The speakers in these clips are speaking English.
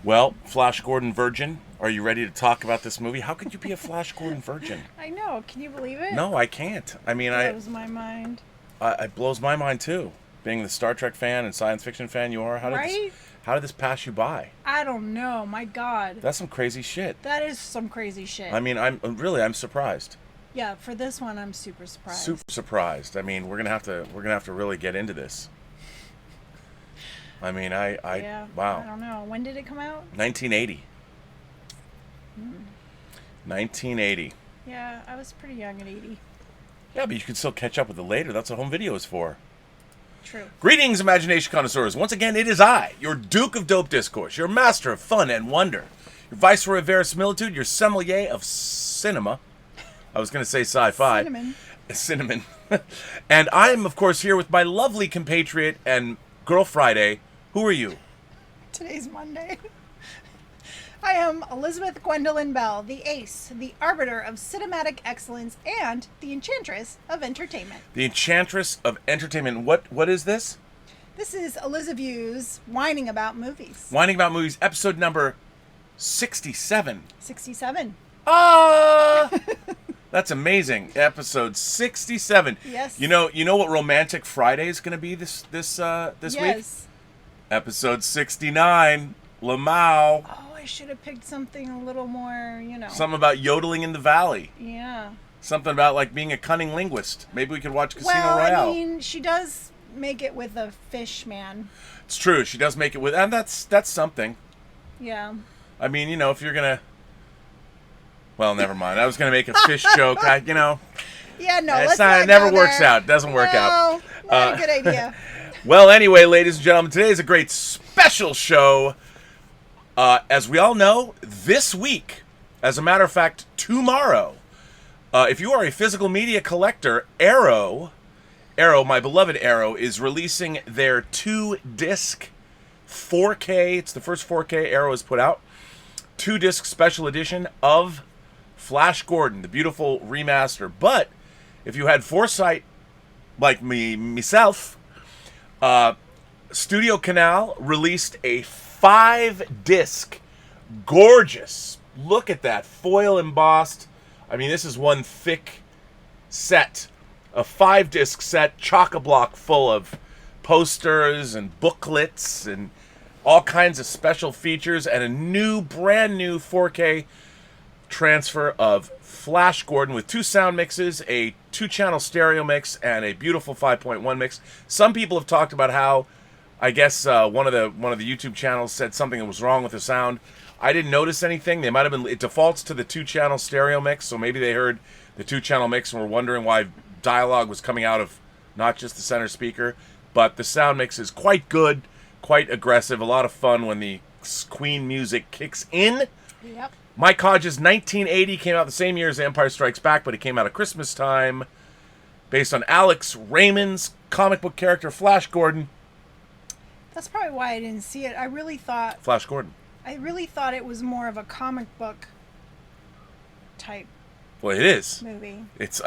Well, Flash Gordon virgin, are you ready to talk about this movie? How could you be a Flash Gordon virgin? I know. Can you believe it? No, I can't. I mean, Blows my mind. it blows my mind too. Being the Star Trek fan and science fiction fan you are, Right? how did this pass you by? I don't know. My God. That's some crazy shit. That is some crazy shit. I mean, I'm surprised. Yeah, for this one, I'm super surprised. Super surprised. I mean, we're gonna have to really get into this. I mean, Yeah. wow. I don't know. When did it come out? 1980. 1980. Yeah, I was pretty young at 80. Yeah, but you can still catch up with it later. That's what home video is for. True. Greetings, imagination connoisseurs. Once again, it is I, your Duke of Dope Discourse, your master of fun and wonder, your viceroy of verisimilitude, your sommelier of cinema. I was going to say sci-fi. Cinnamon. And I'm, of course, here with my lovely compatriot and Girl Friday. Who are you? Today's Monday. I am Elysabeth Gwendolyn Belle, the ace, the arbiter of cinematic excellence, and the enchantress of entertainment. The enchantress of entertainment. What is this? This is Elysabeth's WINEning About Movies. WINEning About Movies, episode number 67. 67. Ah! That's amazing. Episode 67. Yes. You know what Romantic Friday is going to be this week? Yes. Episode 69. Lamau. Oh, I should have picked something a little more, Something about yodeling in the valley. Yeah. Something about like being a cunning linguist. Maybe we could watch Casino Well, Royale. I mean, she does make it with a fish man. It's true. She does make it with, and that's something. Yeah. I mean, if you're gonna, well, never mind. I was gonna make a fish joke. Yeah, no, let's not It never go works there. out. It doesn't work out. No, not a good idea. Well, anyway, ladies and gentlemen, today is a great special show. As we all know, this week, as a matter of fact, tomorrow, if you are a physical media collector, Arrow, my beloved Arrow, is releasing their 2-disc 4K. It's the first 4K Arrow has put out. 2-disc special edition of Flash Gordon, the beautiful remaster. But if you had foresight, like myself, Studio Canal released a 5-disc, gorgeous. Look at that, foil embossed. I mean, this is one thick set, a 5-disc set, chock-a-block full of posters and booklets and all kinds of special features, and a brand new 4K transfer of Flash Gordon with 2 sound mixes, a 2-channel stereo mix, and a beautiful 5.1 mix. Some people have talked about how, I guess one of the YouTube channels said something that was wrong with the sound. I didn't notice anything. They might have been. It defaults to the 2-channel stereo mix, so maybe they heard the 2-channel mix and were wondering why dialogue was coming out of not just the center speaker. But the sound mix is quite good, quite aggressive, a lot of fun when the Queen music kicks in. Yep. Mike Hodges' 1980 came out the same year as Empire Strikes Back, but it came out at Christmas time. Based on Alex Raymond's comic book character Flash Gordon. That's probably why I didn't see it. I really thought it was more of a comic book type Well, it is. movie. It's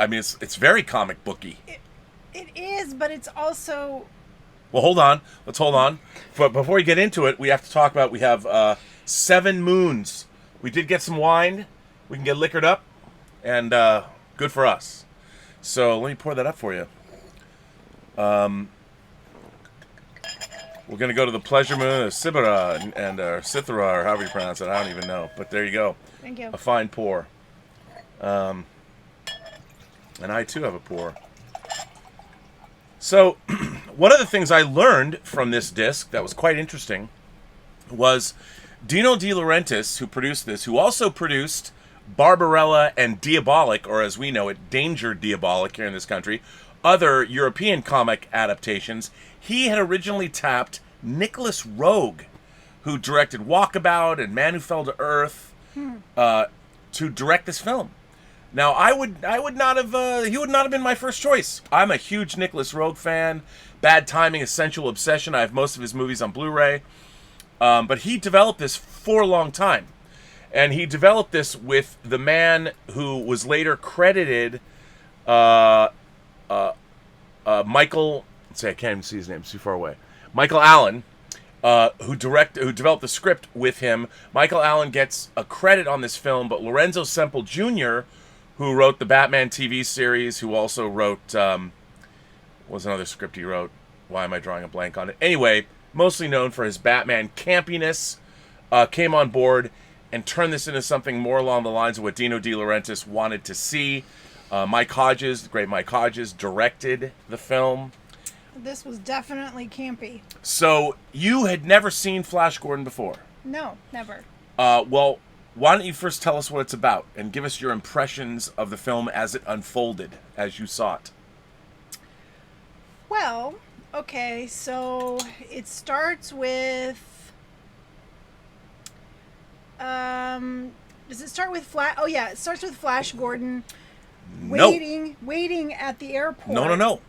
very comic booky. It is, but it's also... Well, hold on. Let's hold on. But before we get into it, we have to talk about, we have 7 moons. We did get some wine. We can get liquored up. And good for us. So let me pour that up for you. We're going to go to the Pleasure Moon of Sibara and Sithara, or however you pronounce it. I don't even know. But there you go. Thank you. A fine pour. And I, too, have a pour. So, one of the things I learned from this disc that was quite interesting was Dino De Laurentiis, who produced this, who also produced Barbarella and Diabolic, or as we know it, Danger Diabolic here in this country, other European comic adaptations. He had originally tapped Nicholas Roeg, who directed Walkabout and Man Who Fell to Earth, to direct this film. Now, he would not have been my first choice. I'm a huge Nicholas Roeg fan. Bad Timing, Essential Obsession. I have most of his movies on Blu-ray. But he developed this for a long time. And he developed this with the man who was later credited, Michael, let's say I can't even see his name, it's too far away. Michael Allen, who developed the script with him. Michael Allen gets a credit on this film, but Lorenzo Semple Jr., who wrote the Batman TV series, who also wrote, what was another script he wrote? Why am I drawing a blank on it? Anyway, mostly known for his Batman campiness, came on board and turned this into something more along the lines of what Dino De Laurentiis wanted to see. Mike Hodges, the great Mike Hodges, directed the film. This was definitely campy. So, you had never seen Flash Gordon before? No, never. Well, why don't you first tell us what it's about and give us your impressions of the film as it unfolded, as you saw it. Well, okay, so it starts with... does it start with Flash? Oh, yeah, it starts with Flash Gordon waiting at the airport. No.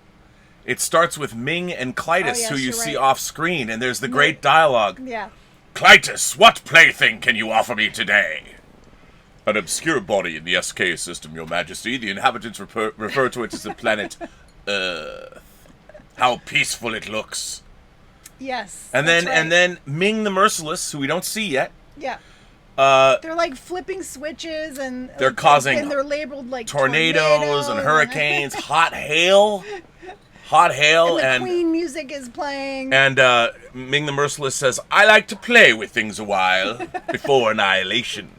It starts with Ming and Clytus, who you see off screen, and there's the great dialogue. Yeah. Clytus, what plaything can you offer me today? An obscure body in the SK system, Your Majesty. The inhabitants refer to it as the planet Earth. How peaceful it looks. Yes. And then Ming the Merciless, who we don't see yet. Yeah. They're like flipping switches and they're causing and they're labeled like tornadoes and hurricanes, hot hail. And the Queen music is playing. And Ming the Merciless says, I like to play with things a while before annihilation.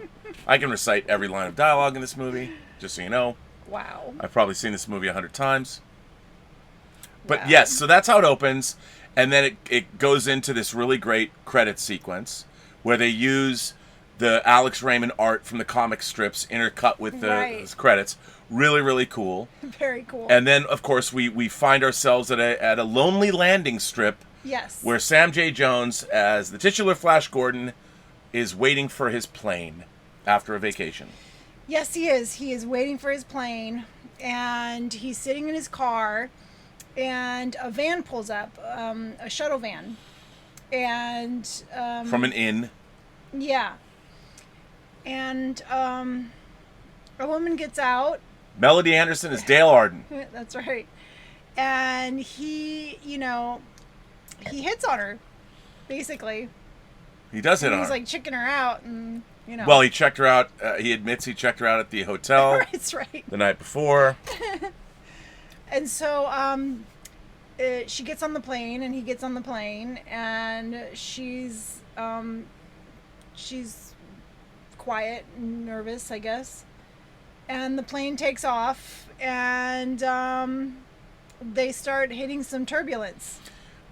I can recite every line of dialogue in this movie, just so you know. Wow. I've probably seen this movie 100 times. But wow. Yes, so that's how it opens. And then it goes into this really great credit sequence where they use the Alex Raymond art from the comic strips intercut with the credits. Really, really cool. Very cool. And then, of course, we find ourselves at a Lonely Landing strip. Yes. Where Sam J. Jones, as the titular Flash Gordon, is waiting for his plane after a vacation. Yes, he is. He is waiting for his plane, and he's sitting in his car, and a van pulls up, a shuttle van, and from an inn. Yeah. And a woman gets out. Melody Anderson is Dale Arden. That's right. And he hits on her, basically. He does hit on her. He's like checking her out, and Well, he checked her out. He admits he checked her out at the hotel. That's right. The night before. And so she gets on the plane, and he gets on the plane, and she's quiet and nervous, I guess. And the plane takes off, and they start hitting some turbulence.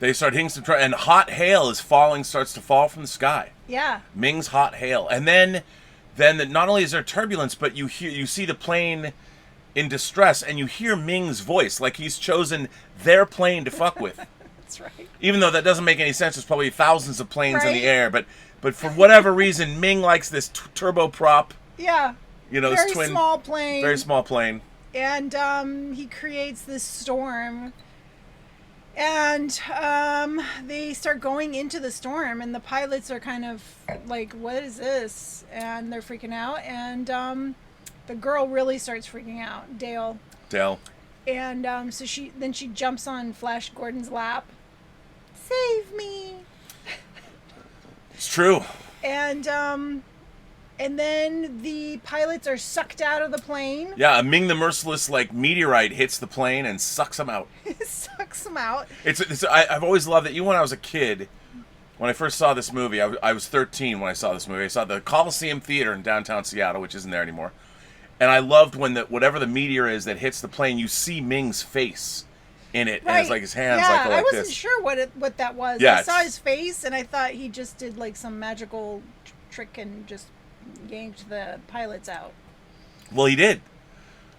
And hot hail starts to fall from the sky. Yeah. Ming's hot hail. And then not only is there turbulence, but you see the plane in distress, and you hear Ming's voice, like he's chosen their plane to fuck with. That's right. Even though that doesn't make any sense, there's probably thousands of planes in the air, but for whatever reason, Ming likes this turboprop. Yeah. This very small plane. Very small plane. And he creates this storm. And they start going into the storm, and the pilots are kind of like, what is this? And they're freaking out. And the girl really starts freaking out, Dale. And so she jumps on Flash Gordon's lap. Save me. It's true. And then the pilots are sucked out of the plane. Yeah, a Ming the Merciless meteorite hits the plane and sucks them out. Sucks them out. I've always loved it. Even when I was a kid, when I first saw this movie, I was 13 when I saw this movie. I saw the Coliseum Theater in downtown Seattle, which isn't there anymore. And I loved when whatever the meteor is that hits the plane, you see Ming's face in it, and it's like his hands like this. I wasn't sure what that was. Yeah, I saw his face, and I thought he just did some magical trick and just yanked the pilots out. Well, he did,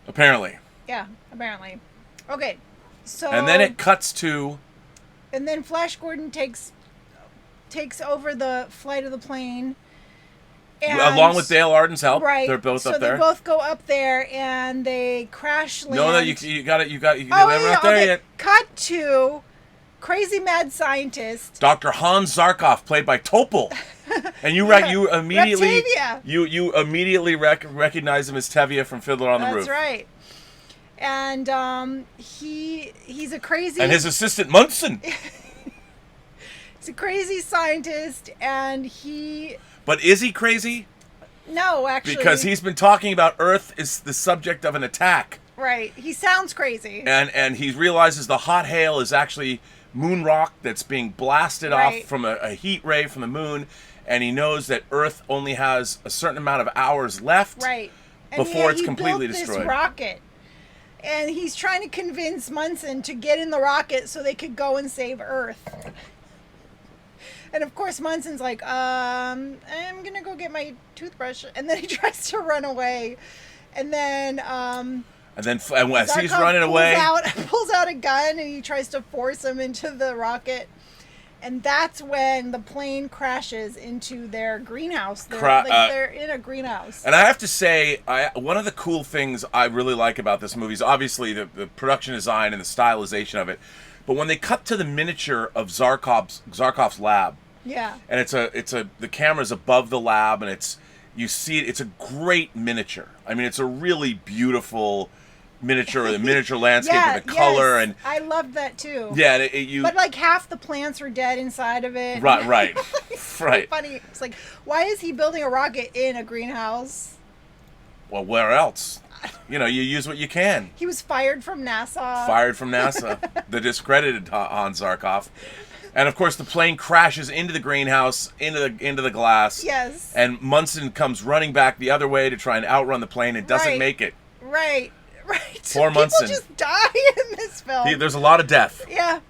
apparently. Yeah, apparently. Okay, so... And then it cuts to... And then Flash Gordon takes over the flight of the plane. And, along with Dale Arden's help. Right. They're both up there. So there. they both go up there, and they crash land. No, you got it. They haven't up there yet. Cut to crazy mad scientist. Dr. Hans Zarkov, played by Topol. And you immediately you immediately recognize him as Tevye from Fiddler on the Roof. That's right. And he's a crazy... And his assistant Munson. He's a crazy scientist, and But is he crazy? No, actually. Because he's been talking about Earth is the subject of an attack. Right. He sounds crazy. And he realizes the hot hail is actually moon rock that's being blasted off from a heat ray from the moon. And he knows that Earth only has a certain amount of hours left before it's completely destroyed. This rocket. And he's trying to convince Munson to get in the rocket so they could go and save Earth. And of course Munson's like, I'm gonna go get my toothbrush, and then he tries to run away, and then as he's running away, pulls out a gun, and he tries to force him into the rocket, and that's when the plane crashes into their greenhouse. They're in a greenhouse. And I have to say, one of the cool things I really like about this movie is obviously the production design and the stylization of it. But when they cut to the miniature of Zarkov's lab, and the camera's above the lab, and you see it. It's a great miniature. I mean, it's a really beautiful miniature, the miniature landscape and the color, and I loved that too. Yeah, but like half the plants were dead inside of it. Right. Right. Funny. It's like, why is he building a rocket in a greenhouse? Well, where else? You use what you can. He was fired from NASA. The discredited Hans Zarkov. And of course the plane crashes into the greenhouse, into the glass. Yes. And Munson comes running back the other way to try and outrun the plane and doesn't make it. Right. Poor Munson. People just die in this film. There's a lot of death. Yeah.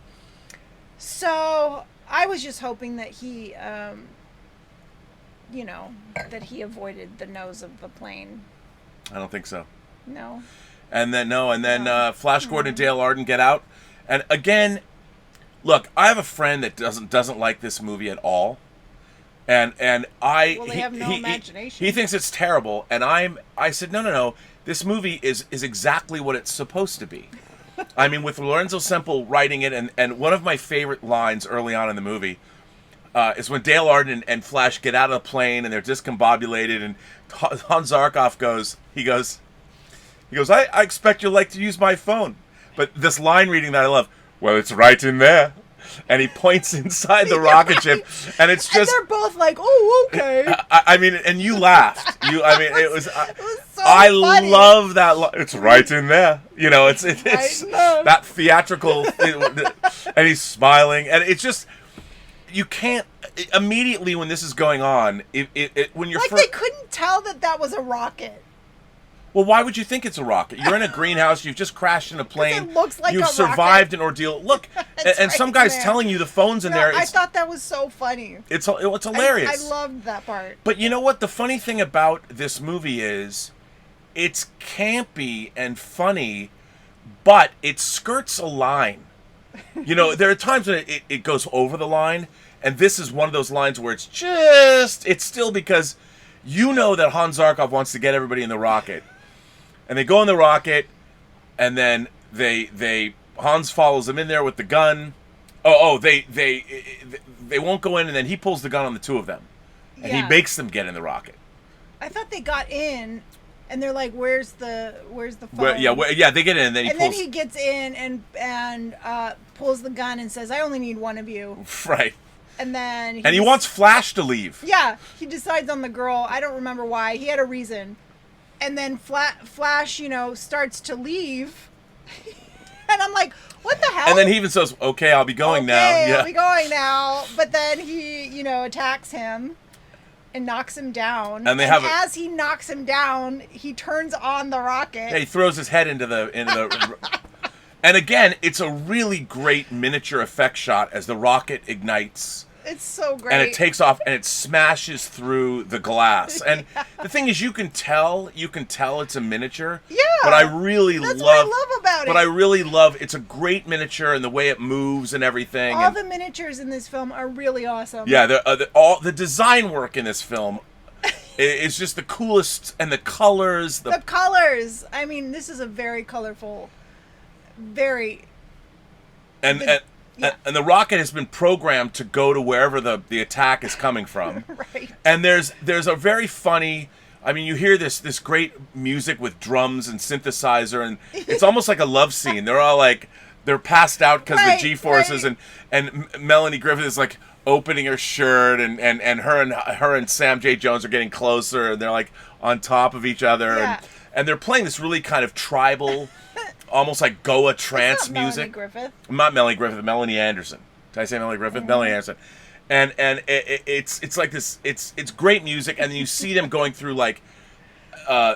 So I was just hoping that he that he avoided the nose of the plane. I don't think so. No. And then Flash Gordon and Dale Arden get out. And again, look, I have a friend that doesn't like this movie at all. And they have no imagination. He thinks it's terrible, and I said no. This movie is exactly what it's supposed to be. I mean, with Lorenzo Semple writing it, and one of my favorite lines early on in the movie is when Dale Arden and Flash get out of the plane and they're discombobulated, and Hans Zarkov goes, I expect you'll like to use my phone. But this line reading that I love, well, it's right in there. And he points inside the rocket ship, and it's just... And they're both like, oh, okay. I mean, and you laughed. It was so funny. Love that. It's right in there. It's that theatrical... and he's smiling, and it's just... You can't... Immediately when this is going on, when you're... They couldn't tell that was a rocket. Well, why would you think it's a rocket? You're in a greenhouse. You've just crashed in a plane. It looks like You've survived an ordeal. Look, and some guy's telling you the phone's in there. I thought that was so funny. It's hilarious. I loved that part. But you know what? The funny thing about this movie is it's campy and funny, but it skirts a line. There are times when it goes over the line, and this is one of those lines where it's still because that Hans Zarkov wants to get everybody in the rocket. And they go in the rocket, and then Hans follows them in there with the gun. They won't go in, and then he pulls the gun on the two of them, and he makes them get in the rocket. I thought they got in, and they're like, "Where's the phone?" They get in, and then he gets in and pulls the gun and says, "I only need one of you." Right. And then he wants Flash to leave. Yeah, he decides on the girl. I don't remember why. He had a reason. And then Flash, starts to leave. And I'm like, what the hell? And then he even says, okay, I'll be going now. Yeah. I'll be going now. But then he, attacks him and knocks him down. And as he knocks him down, he turns on the rocket. Yeah, he throws his head into the And again, it's a really great miniature effect shot as the rocket ignites. It's so great. And it takes off and it smashes through the glass. And the thing is, you can tell it's a miniature. Yeah. But I really that's what I love about it. But I really love it's a great miniature and the way it moves and everything. All the miniatures in this film are really awesome. Yeah, the design work in this film is just the coolest, and the colors. The colors. I mean, this is a very colorful, very. And the rocket has been programmed to go to wherever the attack is coming from. Right. And there's a very funny... I mean, you hear this great music with drums and synthesizer, and it's almost like a love scene. They're all like they're passed out because Right, the G-forces, right. and Melanie Griffith is like opening her shirt, and her and Sam J. Jones are getting closer, and they're like on top of each other, Yeah. and they're playing this really kind of tribal, almost like Goa trance It's not Melanie music. Griffith. Not Melanie Griffith, Melanie Anderson. Did I say Melanie Griffith? Melanie Anderson. And it's like this. It's great music, and then you see them going through like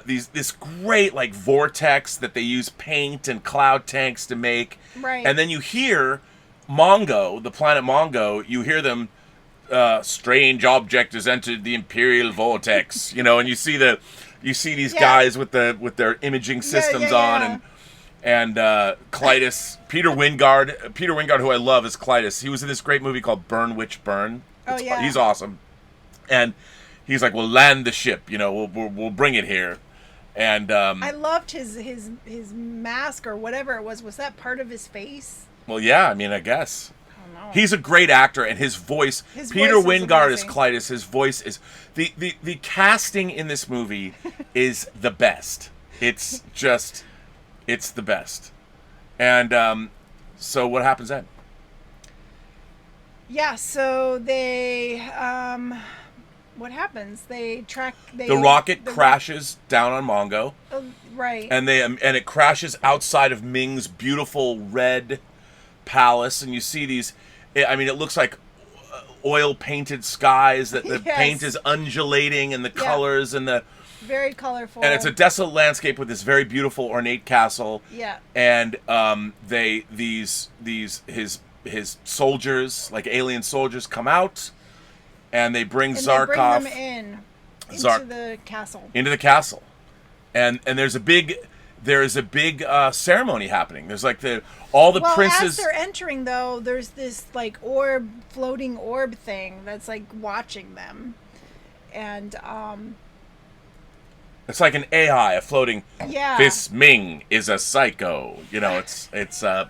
this great like vortex that they use paint and cloud tanks to make. Right. And then you hear Mongo, the planet Mongo. You hear them. Strange object has entered the Imperial vortex. You know, and you see these guys with their imaging systems on, and Clytus, Peter Wingard, who I love as Clytus. He was in this great movie called Burn Witch Burn. He's awesome, and he's like, "We'll land the ship, you know, we'll bring it here," and I loved his mask or whatever it was. Was that part of his face? well, yeah, I mean, I guess. I don't know. He's a great actor, and his voice. Peter Wingard is Clytus. His voice is the casting in this movie is the best. It's just. It's the best. And so what happens then? Yeah, so they what happens? The rocket crashes down on Mongo. Right. And it crashes outside of Ming's beautiful red palace, and you see these, I mean, it looks like oil painted skies, that the paint is undulating, and the colors and the very colorful. And it's a desolate landscape with this very beautiful ornate castle. Yeah. And his soldiers, like alien soldiers, come out, and they bring Zarkov. They bring them into the castle. Into the castle, and there's a big ceremony happening. There's like all the princes. As they're entering, though, there's this like floating orb thing that's like watching them, and it's like an AI, a floating. Yeah. This Ming is a psycho. You know, it's and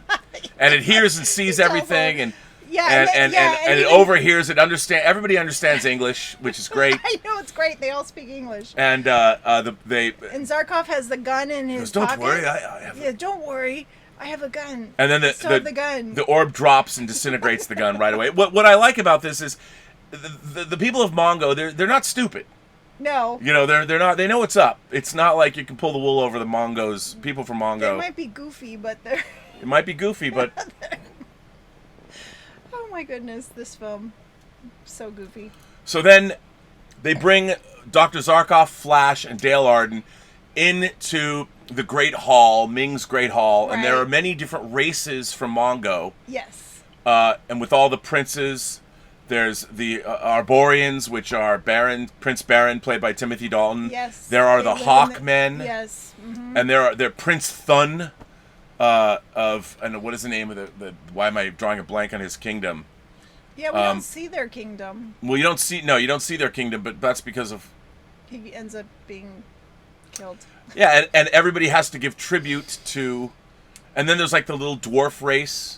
it hears and sees everything, and it overhears it. Everybody understands English, which is great. I know, it's great. They all speak English. And and Zarkov has the gun in his pocket. Don't worry, I have. Don't worry, I have a gun. And then the gun. The orb drops and disintegrates the gun right away. What I like about this is the people of Mongo. They're not stupid. No. You know, they're not. They know what's up. It's not like you can pull the wool over the Mongos. People from Mongo. They might be goofy, but they're. It might be goofy, but. Oh my goodness, this film, so goofy. So then, they bring Dr. Zarkov, Flash, and Dale Arden into the Great Hall, Ming's Great Hall, and there are many different races from Mongo. Yes. And with all the princes. There's the Arborians, which are Prince Barin, played by Timothy Dalton. Yes. There are the Hawkmen. Yes. Mm-hmm. And they're Prince Thon and what is the name of the why am I drawing a blank on his kingdom? Yeah, we don't see their kingdom. Well, you don't see their kingdom, but that's because of he ends up being killed. Yeah, and everybody has to give tribute to, and then there's like the little dwarf race.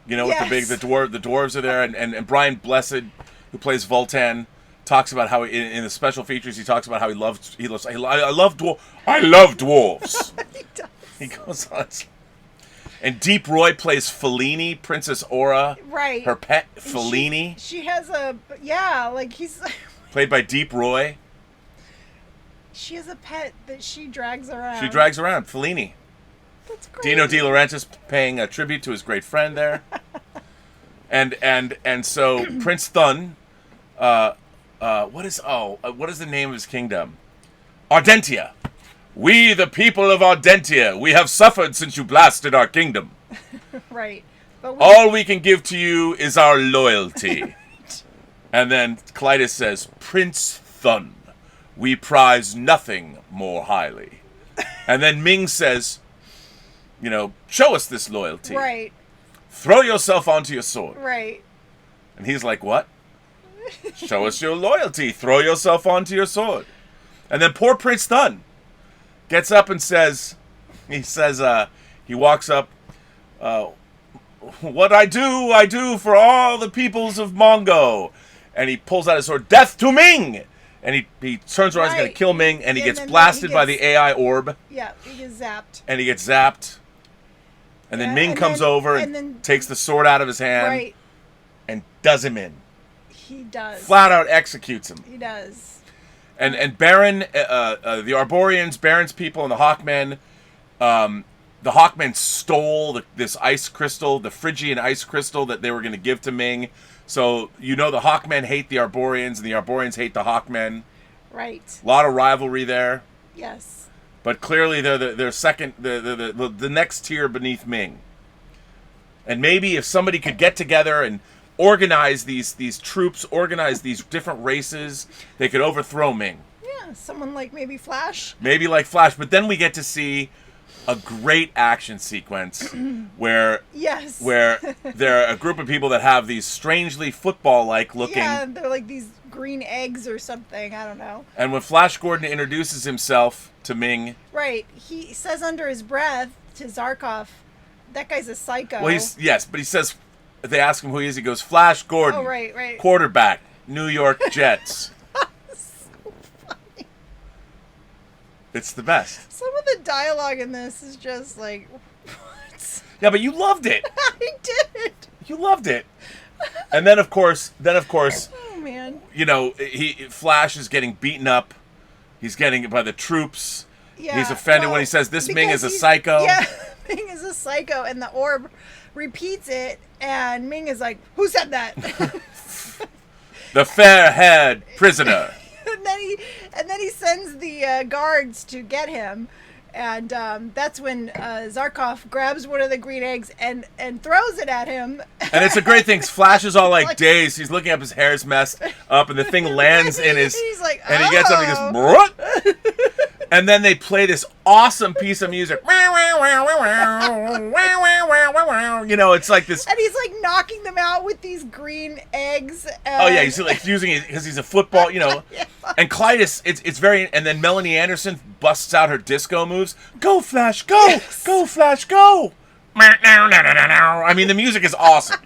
You know, with the dwarves are there, and Brian Blessed, who plays Voltan, talks about how in the special features he talks about how I love dwarves. He does. He goes on, and Deep Roy plays Fellini, Princess Aura, right? Her pet Fellini. She has he's played by Deep Roy. She has a pet that she drags around. Fellini. That's great. Dino De Laurentiis paying a tribute to his great friend there, and so Prince Thun, what is the name of his kingdom? Ardentia. We, the people of Ardentia, we have suffered since you blasted our kingdom. Right. But all we can give to you is our loyalty. And then Clytus says, Prince Thun, we prize nothing more highly. And then Ming says, you know, show us this loyalty. Right. Throw yourself onto your sword. Right. And he's like, what? Show us your loyalty. Throw yourself onto your sword. And then poor Prince Thun gets up and he walks up, what I do for all the peoples of Mongo. And he pulls out his sword, death to Ming! And he turns around, he's going to kill Ming, and he gets blasted by the AI orb. Yeah, he gets zapped. And he gets zapped. And then Yeah, Ming and comes then- over and and then- takes the sword out of his hand Right. and does him in. He does. Flat out executes him. He does. And Barin, the Arborians, Barin's people, and the Hawkmen, the Hawkmen stole this ice crystal, the Phrygian ice crystal that they were going to give to Ming. So, the Hawkmen hate the Arborians, and the Arborians hate the Hawkmen. Right. A lot of rivalry there. Yes. But clearly they're second, the next tier beneath Ming. And maybe if somebody could get together and organize these troops, organize these different races, they could overthrow Ming. Yeah, someone like maybe Flash. Maybe like Flash, but then we get to see a great action sequence where Yes. where there are a group of people that have these strangely football-like looking. Yeah, they're like these green eggs or something. I don't know. And when Flash Gordon introduces himself to Ming, Right. He says under his breath to Zarkov, "That guy's a psycho." well, but he says, they ask him who he is. He goes, Flash Gordon, Oh, right. quarterback, New York Jets. So funny. It's the best. Some of the dialogue in this is just like, what? Yeah, but you loved it. I did. You loved it. And then of course, Oh man. Flash is getting beaten up. He's getting by the troops. Yeah. He's offended well, when he says this Ming because is a he's- psycho. Yeah, Ming is a psycho, and the orb repeats it, and Ming is like, "Who said that?" The fair-haired prisoner. and then he sends the guards to get him, and that's when Zarkov grabs one of the green eggs and throws it at him. And it's a great thing. Flash is all like dazed. He's looking up, his hair's messed up, and the thing lands in his. He's like, and he gets up and he "Oh." goes, "What?" And then they play this awesome piece of music. It's like this. And he's like knocking them out with these green eggs. Oh yeah, he's like using it because he's a football, Yeah. And Clytus, it's very. And then Melanie Anderson busts out her disco moves. Go Flash, go, Yes. go Flash, go. I mean, the music is awesome.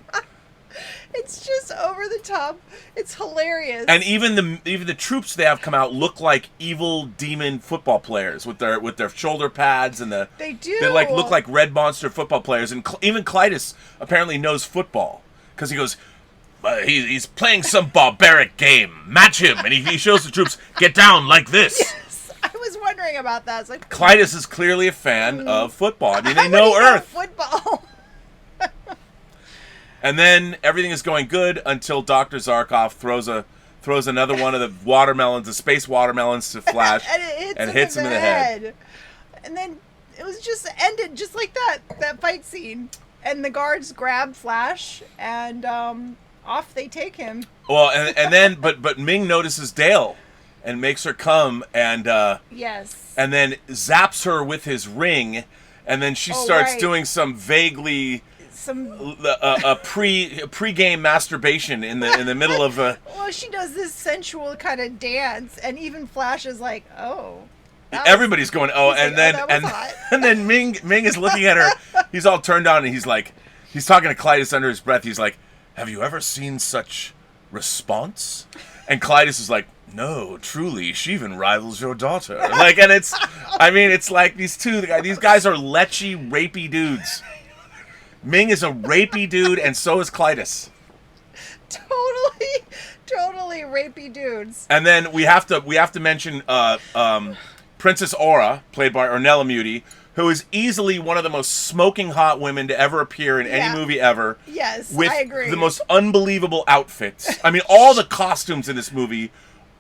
It's just over the top. It's hilarious. And even the troops they have come out look like evil demon football players with their shoulder pads and They do. They look like red monster football players. And even Clytus apparently knows football because he goes. He's playing some barbaric game. Match him, and he shows the troops get down like this. Yes, I was wondering about that. It's like Clytus is clearly a fan of football. I mean, they how know would he know Earth. football. And then everything is going good until Dr. Zarkov throws another one of the space watermelons to Flash and it hits him in the head. And then it was just ended just like that fight scene. And the guards grab Flash and off they take him. Well, and then but Ming notices Dale and makes her come and Yes. and then zaps her with his ring, and then she Oh, starts right. doing some vaguely Some a pre-game masturbation in the middle of a. well, she does this sensual kind of dance, and even Flash is like, "Oh." that was- Everybody's going, oh, He's and like, then "Oh, that was and hot." and then Ming is looking at her. He's all turned on, and he's talking to Clytus under his breath. He's like, "Have you ever seen such response?" And Clytus is like, "No, truly, she even rivals your daughter." Like, and it's like these guys are lechy, rapey dudes. Ming is a rapey dude, and so is Clytus. Totally rapey dudes. And then we have to mention Princess Aura, played by Ornella Muti, who is easily one of the most smoking hot women to ever appear in any Yeah. movie ever. Yes, With I agree. the most unbelievable outfits. I mean, all the costumes in this movie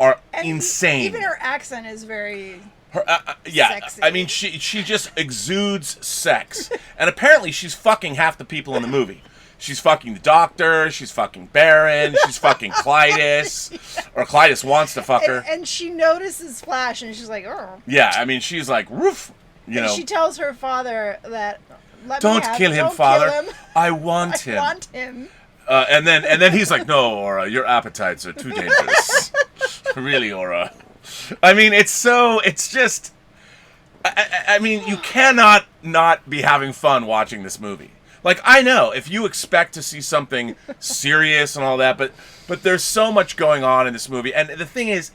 are And insane. Even her accent is very. Her, yeah, Sexy. I mean, she just exudes sex, and apparently she's fucking half the people in the movie. She's fucking the Doctor. She's fucking Barin. She's fucking Clytus, or Clytus wants to fuck her. And she notices Flash, and she's like, "Oh." Yeah, I mean, she's like, roof, And she tells her father that. Don't kill him, father. I want him. I want him. And then he's like, no, Aura, your appetites are too dangerous. Really, Aura. I mean, it's just. I mean, you cannot not be having fun watching this movie. Like, I know if you expect to see something serious and all that, but there's so much going on in this movie, and the thing is,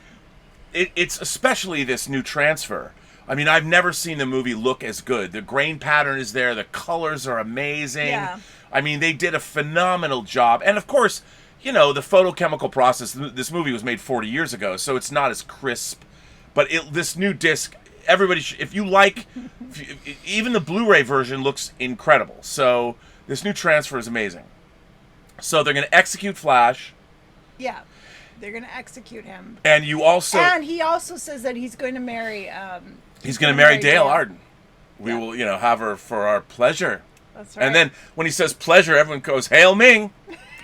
it's especially this new transfer. I mean, I've never seen the movie look as good. The grain pattern is there. The colors are amazing. Yeah. I mean, they did a phenomenal job. And, of course, you know, the photochemical process, this movie was made 40 years ago, so it's not as crisp. But this new disc, everybody, if you like, even the Blu-ray version looks incredible. So this new transfer is amazing. So they're going to execute Flash. Yeah. They're going to execute him. And you also... And he also says that he's going to marry... he's going to marry Dale Arden. We will, you know, have her for our pleasure. That's right. And then when he says pleasure, everyone goes, "Hail Ming,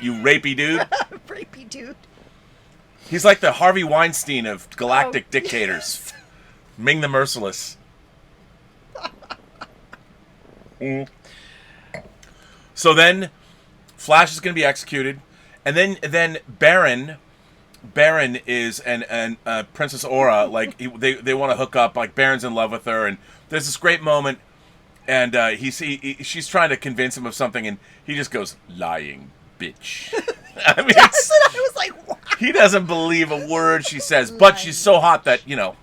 you rapey dude." Rapey dude. He's like the Harvey Weinstein of galactic dictators. Yes. Ming the Merciless. So then Flash is going to be executed. And then Barin is and Princess Aura, like they want to hook up. Like Barin's in love with her, and there's this great moment, and she's trying to convince him of something, and he just goes, "Lying bitch." I mean, Yes, and I was like, wow. he doesn't believe a word she says, but she's so hot that, you know,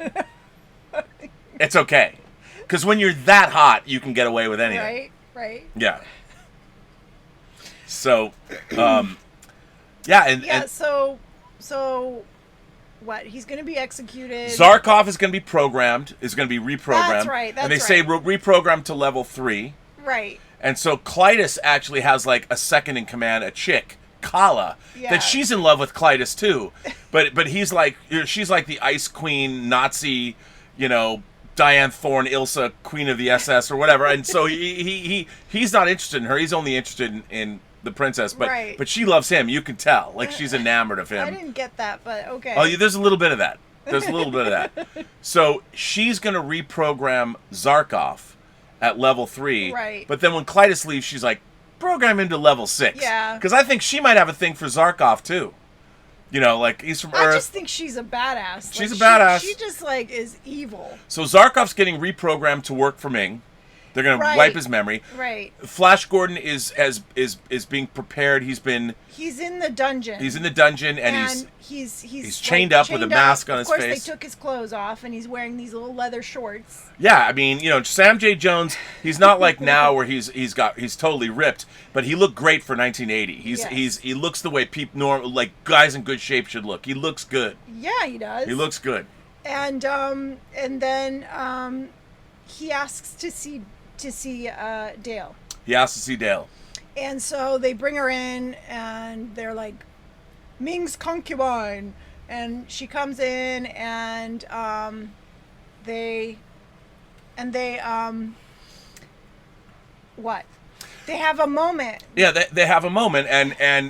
it's okay, because when you're that hot, you can get away with anything. Right. Yeah. So, yeah, So, what? He's going to be executed. Zarkov is going to be programmed. Is going to be reprogrammed. That's right. And they say reprogrammed to level 3. Right. And so Clytus actually has like a second in command, a chick, Kala, Yeah. that she's in love with Clytus too. But he's like, she's like the Ice Queen, Nazi, you know, Diane Thorne, Ilsa, Queen of the SS or whatever. And so he's not interested in her. He's only interested in the princess, but she loves him. You can tell, like she's enamored of him. I didn't get that, but okay. Oh, there's a little bit of that. So she's going to reprogram Zarkov at level 3. Right. But then when Clytus leaves, she's like, program him to level 6. Yeah. Because I think she might have a thing for Zarkov too. You know, like he's from Earth. I just think she's a badass. She's a badass. She just like is evil. So Zarkov's getting reprogrammed to work for Ming. They're going to wipe his memory. Right. Flash Gordon is being prepared. He's in the dungeon. He's in the dungeon, and he's chained up with a mask on his face. Of course, they took his clothes off, and he's wearing these little leather shorts. Yeah, I mean, you know, Sam J. Jones. He's not like now where he's totally ripped, but he looked great for 1980. He looks the way like guys in good shape should look. He looks good. Yeah, he does. He looks good. And then he asks to see Dale. He asks to see Dale. And so they bring her in, and they're like, Ming's concubine. And she comes in, and what? They have a moment. Yeah, they have a moment, and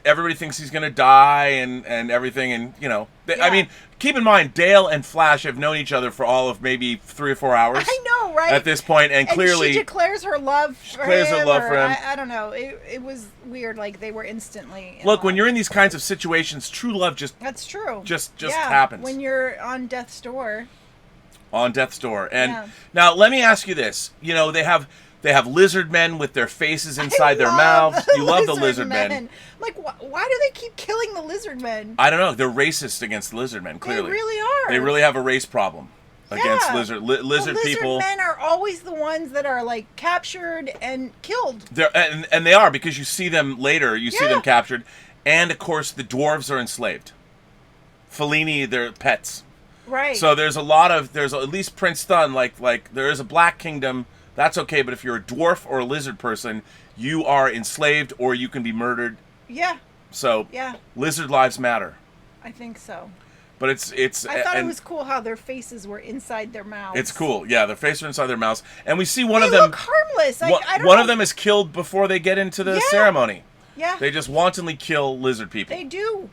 everybody thinks he's going to die and everything, and, you know. I mean, keep in mind, Dale and Flash have known each other for all of maybe 3 or 4 hours. I know, right? At this point, and clearly... she declares her love for him. I don't know. It was weird, like they were instantly in Look, love. when you're in these kinds of situations, true love just... That's true. Just happens. When you're on death's door. On death's door. And now, let me ask you this. You know, they have lizard men with their faces inside their mouths. You love the lizard men. Like, why do they keep killing the lizard men? I don't know. They're racist against lizard men, clearly. They really are. They really have a race problem against lizard people. Lizard men are always the ones that are, like, captured and killed. And they are, because you see them later. You see them captured. And, of course, the dwarves are enslaved. Fellini, they're pets. Right. So there's at least Prince Thun, like there is a black kingdom. That's okay, but if you're a dwarf or a lizard person, you are enslaved or you can be murdered. Yeah. So lizard lives matter. I think so. But it's. I thought it was cool how their faces were inside their mouths. It's cool, yeah. Their faces are inside their mouths, and we see one they of them. Look harmless. I don't one know. of them is killed before they get into the ceremony. Yeah. They just wantonly kill lizard people. They do.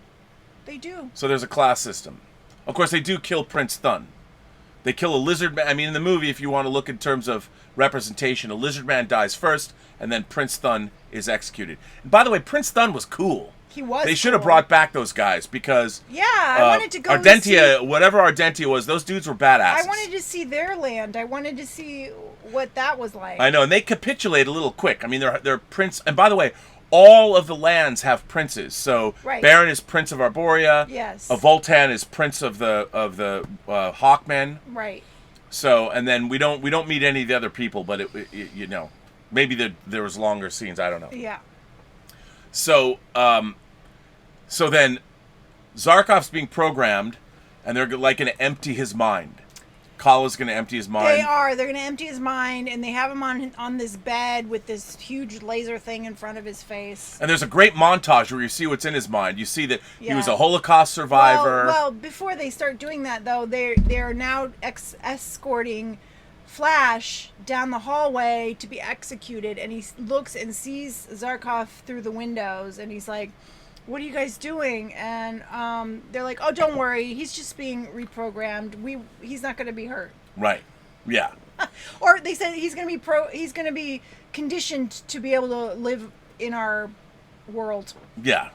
They do. So there's a class system. Of course, they do kill Prince Thun. They kill a lizard man. I mean, in the movie, if you want to look in terms of representation, a lizard man dies first, and then Prince Thun is executed. And by the way, Prince Thun was cool. He was. They should have brought back those guys because I wanted to go. Ardentia, whatever Ardentia was, those dudes were badasses. I wanted to see their land. I wanted to see what that was like. I know, and they capitulate a little quick. I mean, they're prince. And by the way, all of the lands have princes. So Barin is Prince of Arboria. Yes. Voltan is Prince of the Hawkmen. Right. So, and then we don't meet any of the other people, but maybe there was longer scenes. I don't know. Yeah. So, so then Zarkov's being programmed, and they're like going to empty his mind. Kala's going to empty his mind. They are. They're going to empty his mind, and they have him on this bed with this huge laser thing in front of his face. And there's a great montage where you see what's in his mind. You see that he was Yeah. a Holocaust survivor. Well, before they start doing that, though, they're now escorting Flash down the hallway to be executed, and he looks and sees Zarkov through the windows, and he's like, "What are you guys doing?" And they're like, "Oh, don't worry, he's just being reprogrammed. He's not going to be hurt." Right. Yeah. Or they said he's going to be conditioned to be able to live in our world. Yeah.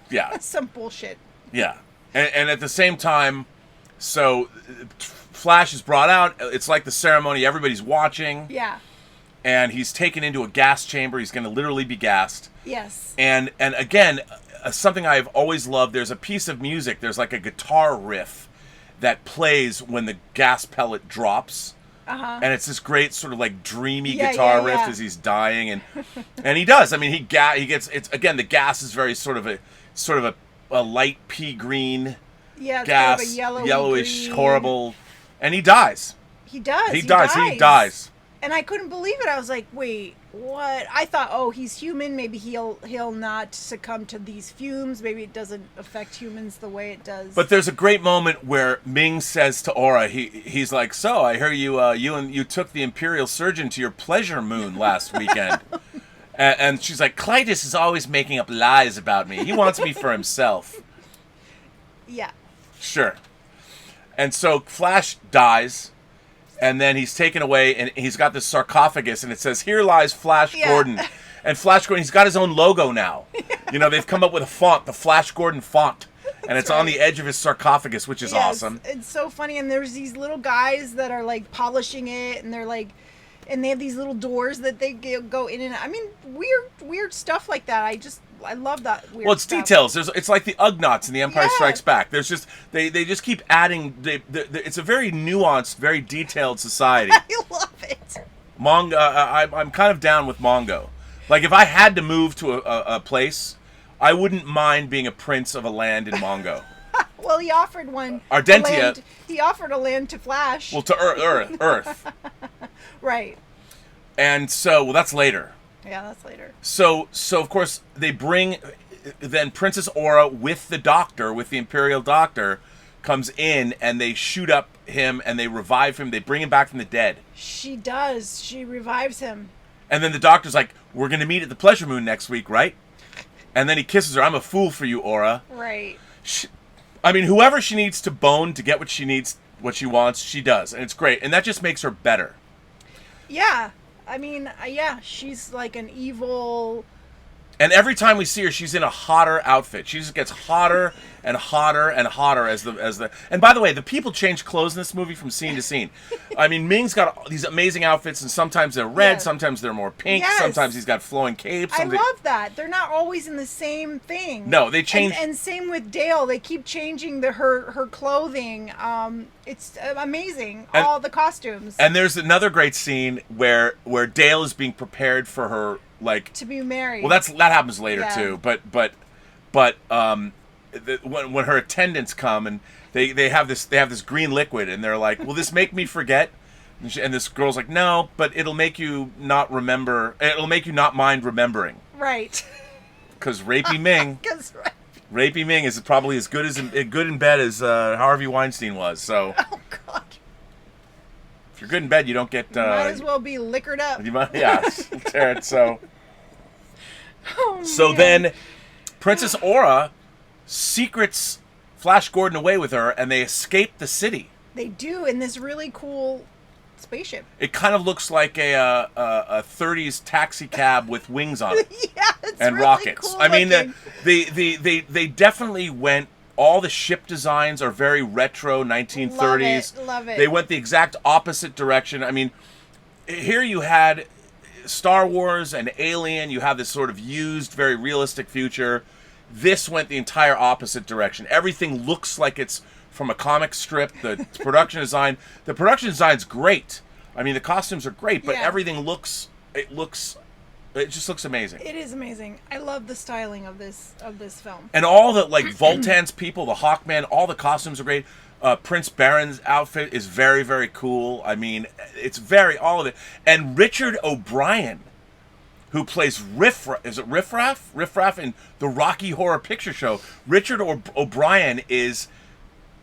Yeah. Some bullshit. Yeah. And at the same time, so Flash is brought out. It's like the ceremony. Everybody's watching. Yeah. And he's taken into a gas chamber. He's going to literally be gassed. Yes. And again, something I've always loved, there's a piece of music, there's like a guitar riff that plays when the gas pellet drops. Uh-huh. And it's this great sort of like dreamy guitar riff as he's dying, and he does. I mean, he gets, it's again, the gas is very sort of a light pea green Yeah, it's gas, kind of a yellowish, green. horrible, and he dies. He does. He dies. And I couldn't believe it. I was like, wait, what? I thought, oh, he's human. Maybe he'll not succumb to these fumes. Maybe it doesn't affect humans the way it does. But there's a great moment where Ming says to Aura, he's like, "So I hear you took the Imperial Surgeon to your pleasure moon last weekend," and she's like, "Clytus is always making up lies about me. He wants me for himself." Yeah. Sure. And so Flash dies. And then he's taken away, and he's got this sarcophagus, and it says, "Here lies Flash Gordon." And Flash Gordon, he's got his own logo now. You know, they've come up with a font, the Flash Gordon font. And it's on the edge of his sarcophagus, which is awesome. It's so funny. And there's these little guys that are, like, polishing it, and they're, like... And they have these little doors that they go in and out. I mean, weird stuff like that. I love that weird Well, it's stuff. details. It's like the Ugnaughts in The Empire Strikes Back. There's just they just keep adding. It's a very nuanced, very detailed society. I love it. Mongo, I'm kind of down with Mongo. Like, if I had to move to a place, I wouldn't mind being a prince of a land in Mongo. Well, he offered one. Ardentia. He offered a land to Flash. Well, to Earth. Right. And so, well, that's later. Yeah, that's later. So of course they bring, then Princess Aura with the Doctor, with the Imperial Doctor, comes in, and they shoot up him and they revive him. They bring him back from the dead. She does. She revives him. And then the Doctor's like, "We're gonna meet at the Pleasure Moon next week, right?" And then he kisses her. "I'm a fool for you, Aura." Right. I mean, whoever she needs to bone to get what she needs, what she wants, she does, and it's great, and that just makes her better. Yeah. I mean, yeah, she's like an evil... And every time we see her, she's in a hotter outfit. She just gets hotter and hotter and hotter as the. And by the way, the people change clothes in this movie from scene to scene. I mean, Ming's got these amazing outfits, and sometimes they're red, sometimes they're more pink, sometimes he's got flowing capes. I love that. They're not always in the same thing. No, they change. And same with Dale. They keep changing her clothing. It's amazing. All the costumes. And there's another great scene where Dale is being prepared for her. Like, to be married. Well, that happens later too. But when her attendants come and they have this green liquid, and they're like, "Will this make me forget?" And this girl's like, "No, but it'll make you not remember. It'll make you not mind remembering." Right. Because Rapey Ming. Rapey Ming is probably as good in bed as Harvey Weinstein was. So. Oh God. If you're good in bed, you don't get. You might as well be liquored up. You might, yeah, tear it. So. Oh, Then, Princess Aura secrets Flash Gordon away with her, and they escape the city. They do in this really cool spaceship. It kind of looks like a 30s taxi cab with wings on it. Yeah, it's and really rockets. Cool I mean, looking. they definitely went. All the ship designs are very retro 1930s. Love it. They went the exact opposite direction. I mean, here you had Star Wars and Alien. You have this sort of used, very realistic future. This went the entire opposite direction. Everything looks like it's from a comic strip. The production design's great. I mean, the costumes are great, but everything it just looks amazing. It is amazing. I love the styling of this film. And all the, like, Voltan's people, the Hawkmen, all the costumes are great. Prince Barin's outfit is very, very cool. I mean, it's all of it. And Richard O'Brien, who plays Riff-Raff in the Rocky Horror Picture Show. Richard O'Brien is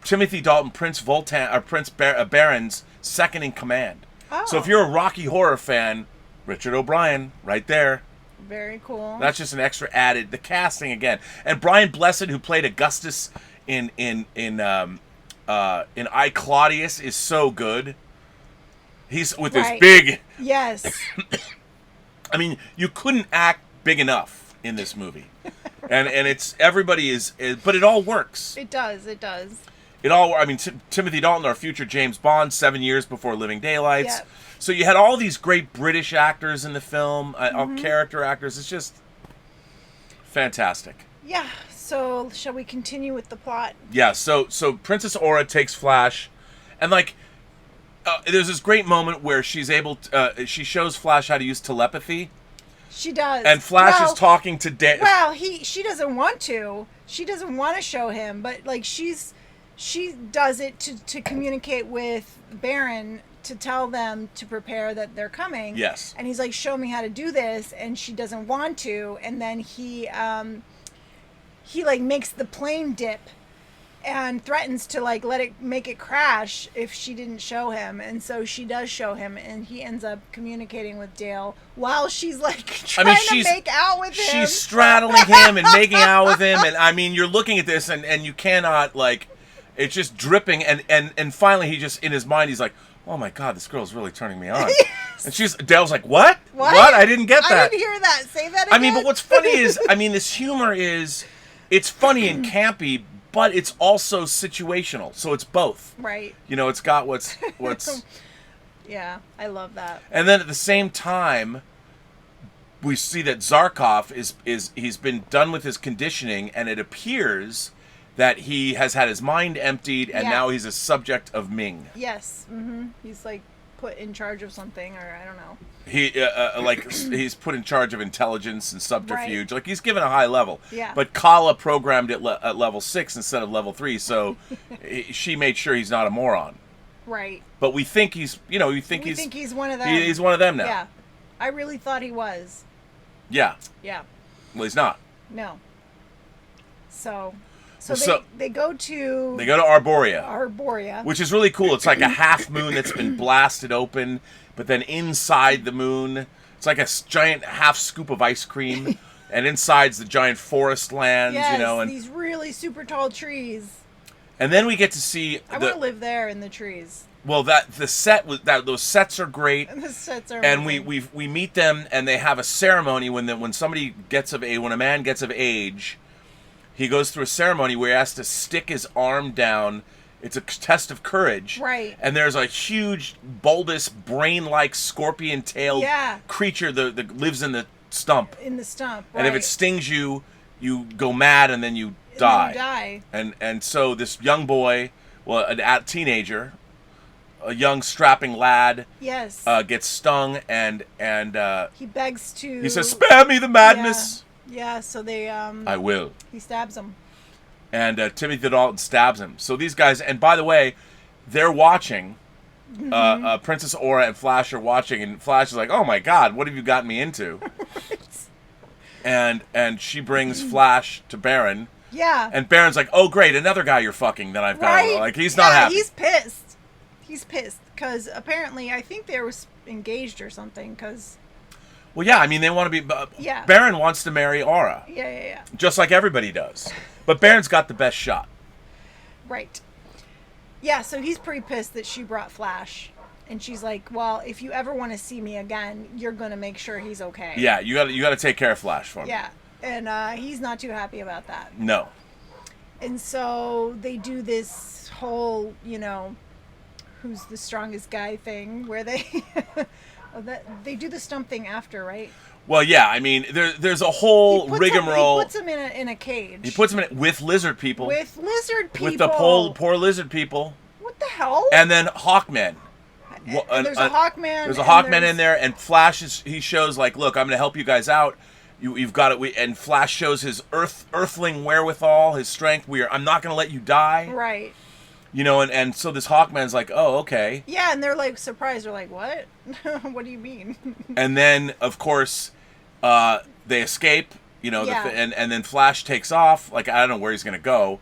Timothy Dalton, Prince Barin's second in command. Oh. So if you're a Rocky Horror fan, Richard O'Brien, right there. Very cool. That's just an extra added. The casting again, and Brian Blessed, who played Augustus in I, Claudius, is so good. He's with this big. Yes. I mean, you couldn't act big enough in this movie, and it's everybody is, but it all works. It does. It all. I mean, Timothy Dalton, our future James Bond, 7 years before Living Daylights. Yep. So you had all these great British actors in the film, all character actors. It's just fantastic. Yeah. So shall we continue with the plot? Yeah. So Princess Aura takes Flash, and like, there's this great moment where she's able to, she shows Flash how to use telepathy. She does. And Flash is talking to Well, she doesn't want to. She doesn't want to show him, but like she does it to communicate with Barin, to tell them to prepare that they're coming. Yes. And he's like, show me how to do this, and she doesn't want to, and then he like makes the plane dip and threatens to like make it crash if she didn't show him. And so she does show him, and he ends up communicating with Dale while she's like trying to make out with him. She's straddling him and making out with him, and I mean, you're looking at this and you cannot, like, it's just dripping, and finally he just, in his mind, he's like, oh my God, this girl's really turning me on. Yes. And Dale's like, what? I didn't get that. I didn't hear that. Say that again. I mean, but what's funny is, I mean, this humor is, it's funny and campy, but it's also situational. So it's both. Right. You know, it's got what's Yeah, I love that. And then at the same time, we see that Zarkov he's been done with his conditioning, and it appears that he has had his mind emptied, and now he's a subject of Ming. Yes. He's like put in charge of something, or I don't know. He's put in charge of intelligence and subterfuge. Right. Like, he's given a high level. Yeah. But Kala programmed it at level 6 instead of level 3, so she made sure he's not a moron. Right. But we think he's, we think he's one of them. He's one of them now. Yeah. I really thought he was. Yeah. Yeah. Well, he's not. No. So they go to Arboria, which is really cool. It's like a half moon that's been blasted open, but then inside the moon, it's like a giant half scoop of ice cream, and inside's the giant forest lands. Yes, and these really super tall trees. And then we get to see. I want to live there in the trees. Well, those sets are great. And the sets are. And we meet them, and they have a ceremony when somebody gets of age, when a man gets of age. He goes through a ceremony where he has to stick his arm down. It's a test of courage. Right. And there's a huge, bulbous, brain-like, scorpion-tailed creature that lives in the stump. In the stump, right. And if it stings you, you go mad and then you die. And so this young boy, well, a teenager, a young strapping lad, gets stung and he begs to. He says, "Spare me the madness." Yeah, so they I will. He stabs him. And Timothy Dalton stabs him. So these guys, and by the way, they're watching. Princess Aura and Flash are watching, and Flash is like, "Oh my God, what have you gotten me into?" and she brings Flash to Barin. Yeah. And Baron's like, "Oh great, another guy you're fucking that I've got." Right? Like, he's not happy. He's pissed. He's pissed because apparently I think they were engaged or something. Because. Well, yeah, I mean, they want to be. Barin wants to marry Aura. Yeah. Just like everybody does. But Baron's got the best shot. Right. Yeah, so he's pretty pissed that she brought Flash. And she's like, well, if you ever want to see me again, you're going to make sure he's okay. Yeah, you got to take care of Flash for me. Yeah, and he's not too happy about that. No. And so they do this whole, who's the strongest guy thing where they... They do the stump thing after, right? Well, yeah, I mean, there's a whole rigmarole. He puts him in a cage. He puts him in with lizard people. With lizard people. With the poor lizard people. What the hell? And then Hawkmen. There's a Hawkman. There's a Hawkman in there, and Flash he shows like, look, I'm going to help you guys out. You've got it. And Flash shows his earthling wherewithal, his strength. I'm not going to let you die. Right. You know, and so this Hawkman's like, oh, okay. Yeah, and they're like surprised. They're like, what? What do you mean? And then, of course, they escape. You know, and then Flash takes off. Like, I don't know where he's going to go.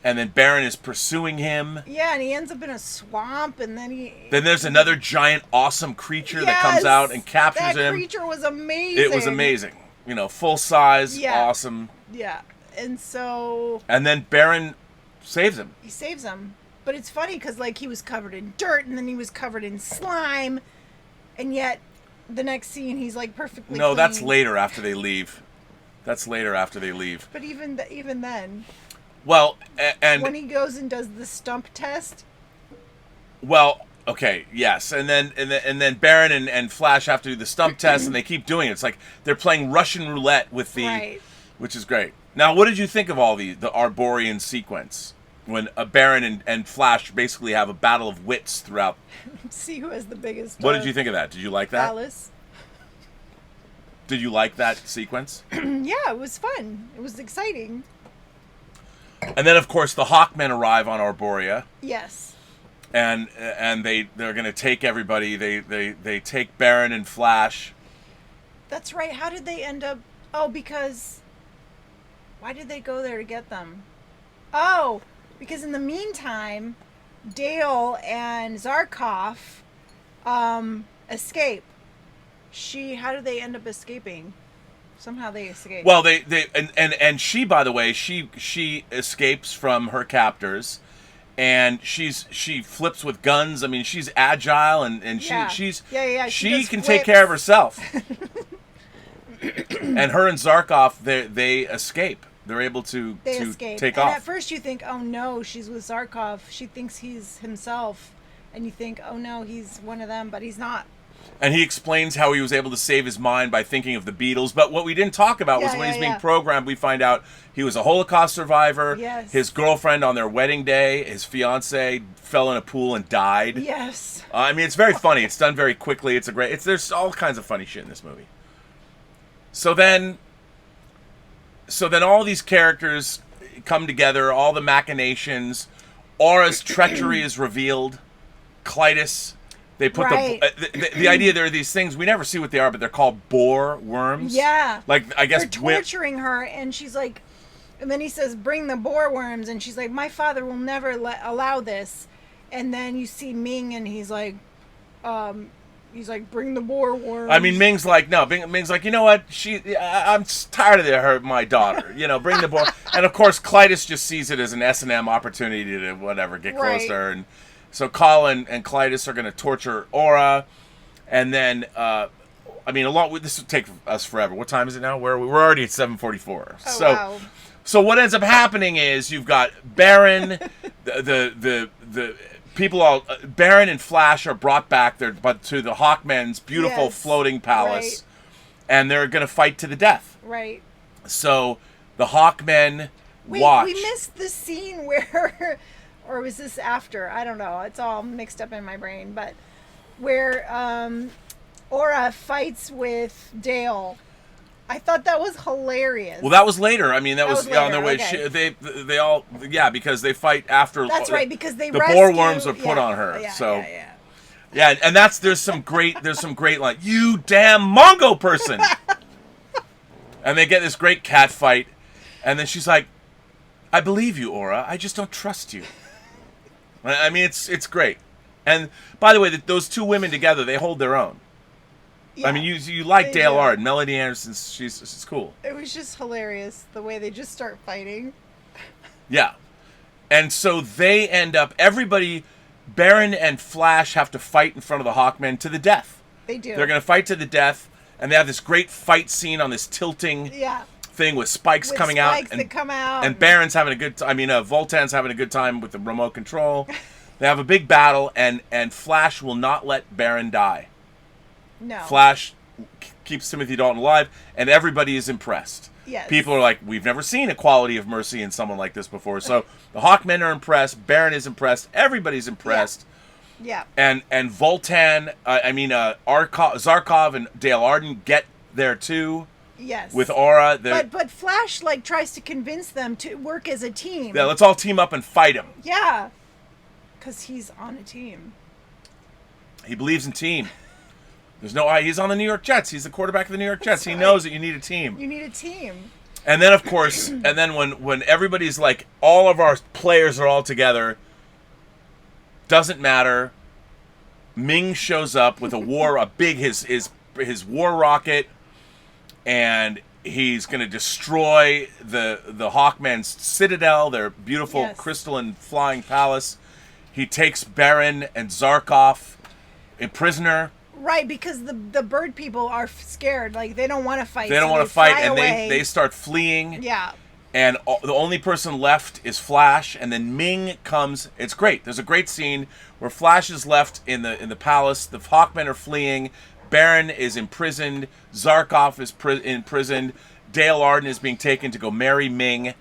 And then Barin is pursuing him. Yeah, and he ends up in a swamp, and then there's another giant, awesome creature that comes out and captures him. That creature was amazing. It was amazing. You know, full size, awesome. Yeah, and so... And then Barin saves him. He saves him. But it's funny, because, like, he was covered in dirt, and then he was covered in slime, and yet the next scene, he's, like, perfectly clean. That's later after they leave. But even then... Well, and when he goes and does the stump test. Well, okay, yes, and then Barin and Flash have to do the stump test, and they keep doing it. It's like they're playing Russian roulette with which is great. Now, what did you think of all the Arborian sequence when Barin and Flash basically have a battle of wits throughout? See who has the biggest. What did you think of that? Did you like that? Alice. Did you like that sequence? Yeah, it was fun. It was exciting. And then, of course, the Hawkmen arrive on Arboria. Yes. And they're going to take everybody. They take Barin and Flash. That's right. How did they end up? Oh, because... Why did they go there to get them? Oh, because in the meantime, Dale and Zarkov escape. How did they end up escaping? Somehow they escape. Well, and she, by the way, she escapes from her captors, and she flips with guns. I mean, she's agile, and she can take care of herself. And her and Zarkov, they escape. They're able to take off. And at first you think, oh no, she's with Zarkov. She thinks he's himself, and you think, oh no, he's one of them, but he's not. And he explains how he was able to save his mind by thinking of the Beatles. But what we didn't talk about was when he's being programmed, we find out he was a Holocaust survivor. Yes. His girlfriend on their wedding day, his fiance, fell in a pool and died. Yes. I mean, it's very funny. It's done very quickly. There's all kinds of funny shit in this movie. So then all these characters come together, all the machinations. Aura's treachery is revealed. Clytus... They put the idea there are these things we never see what they are, but they're called boar worms. Yeah. Like, I guess they're torturing her, and she's like, and then he says, "Bring the boar worms," and she's like, "My father will never allow this." And then you see Ming, and he's like, "Bring the boar worms." I mean, Ming's like, no. Ming's like, you know what? I'm tired of my daughter. You know, bring the boar. And of course, Clytus just sees it as an S&M opportunity to get close to her and. So Colin and Clytus are going to torture Aura, and then this would take us forever. What time is it now? We're already at 7:44. Wow. So what ends up happening is you've got Barin, the people all Barin and Flash are brought back there, but to the Hawkmen's beautiful floating palace, and they're going to fight to the death. Right. So the Hawkmen watch. We missed the scene where. Or was this after? I don't know. It's all mixed up in my brain. But where Aura fights with Dale. I thought that was hilarious. Well, that was later. I mean, that was later. On their way. Okay. They all because they fight after. That's right, because the boar worms are put on her. Yeah, and there's some great like, you damn Mongo person. And they get this great cat fight, and then she's like, I believe you, Aura. I just don't trust you. I mean, it's great. And by the way, those two women together, they hold their own. Yeah, I mean, you like Dale Ard, Melody Anderson. She's cool. It was just hilarious the way they just start fighting. Yeah, and so they end up. Everybody, Barin and Flash have to fight in front of the Hawkmen to the death. They do. They're going to fight to the death, and they have this great fight scene on this tilting. Thing with spikes coming out, and Baron's having a good. Voltan's having a good time with the remote control. They have a big battle, and Flash will not let Barin die. No. Flash keeps Timothy Dalton alive, and everybody is impressed. Yes. People are like, we've never seen a quality of mercy in someone like this before. So the Hawkmen are impressed. Barin is impressed. Everybody's impressed. Yeah. And Voltan, Zarkov and Dale Arden get there too. Yes. With Aura. But Flash tries to convince them to work as a team. Yeah, let's all team up and fight him. Yeah. Because he's on a team. He believes in team. He's on the New York Jets. He's the quarterback of the New York Jets. That's He knows that you need a team. You need a team. And then, of course, when everybody's like, all of our players are all together, doesn't matter. Ming shows up with his war rocket, and he's going to destroy the Hawkmen's citadel, their beautiful crystalline flying palace. He takes Barin and Zarkov a prisoner. Right, because the bird people are scared. Like, they don't want to fight. They don't want to fight, and they start fleeing. Yeah. And the only person left is Flash, and then Ming comes. It's great. There's a great scene where Flash is left in the palace. The Hawkmen are fleeing. Barin is imprisoned. Zarkov is imprisoned. Dale Arden is being taken to go marry Ming.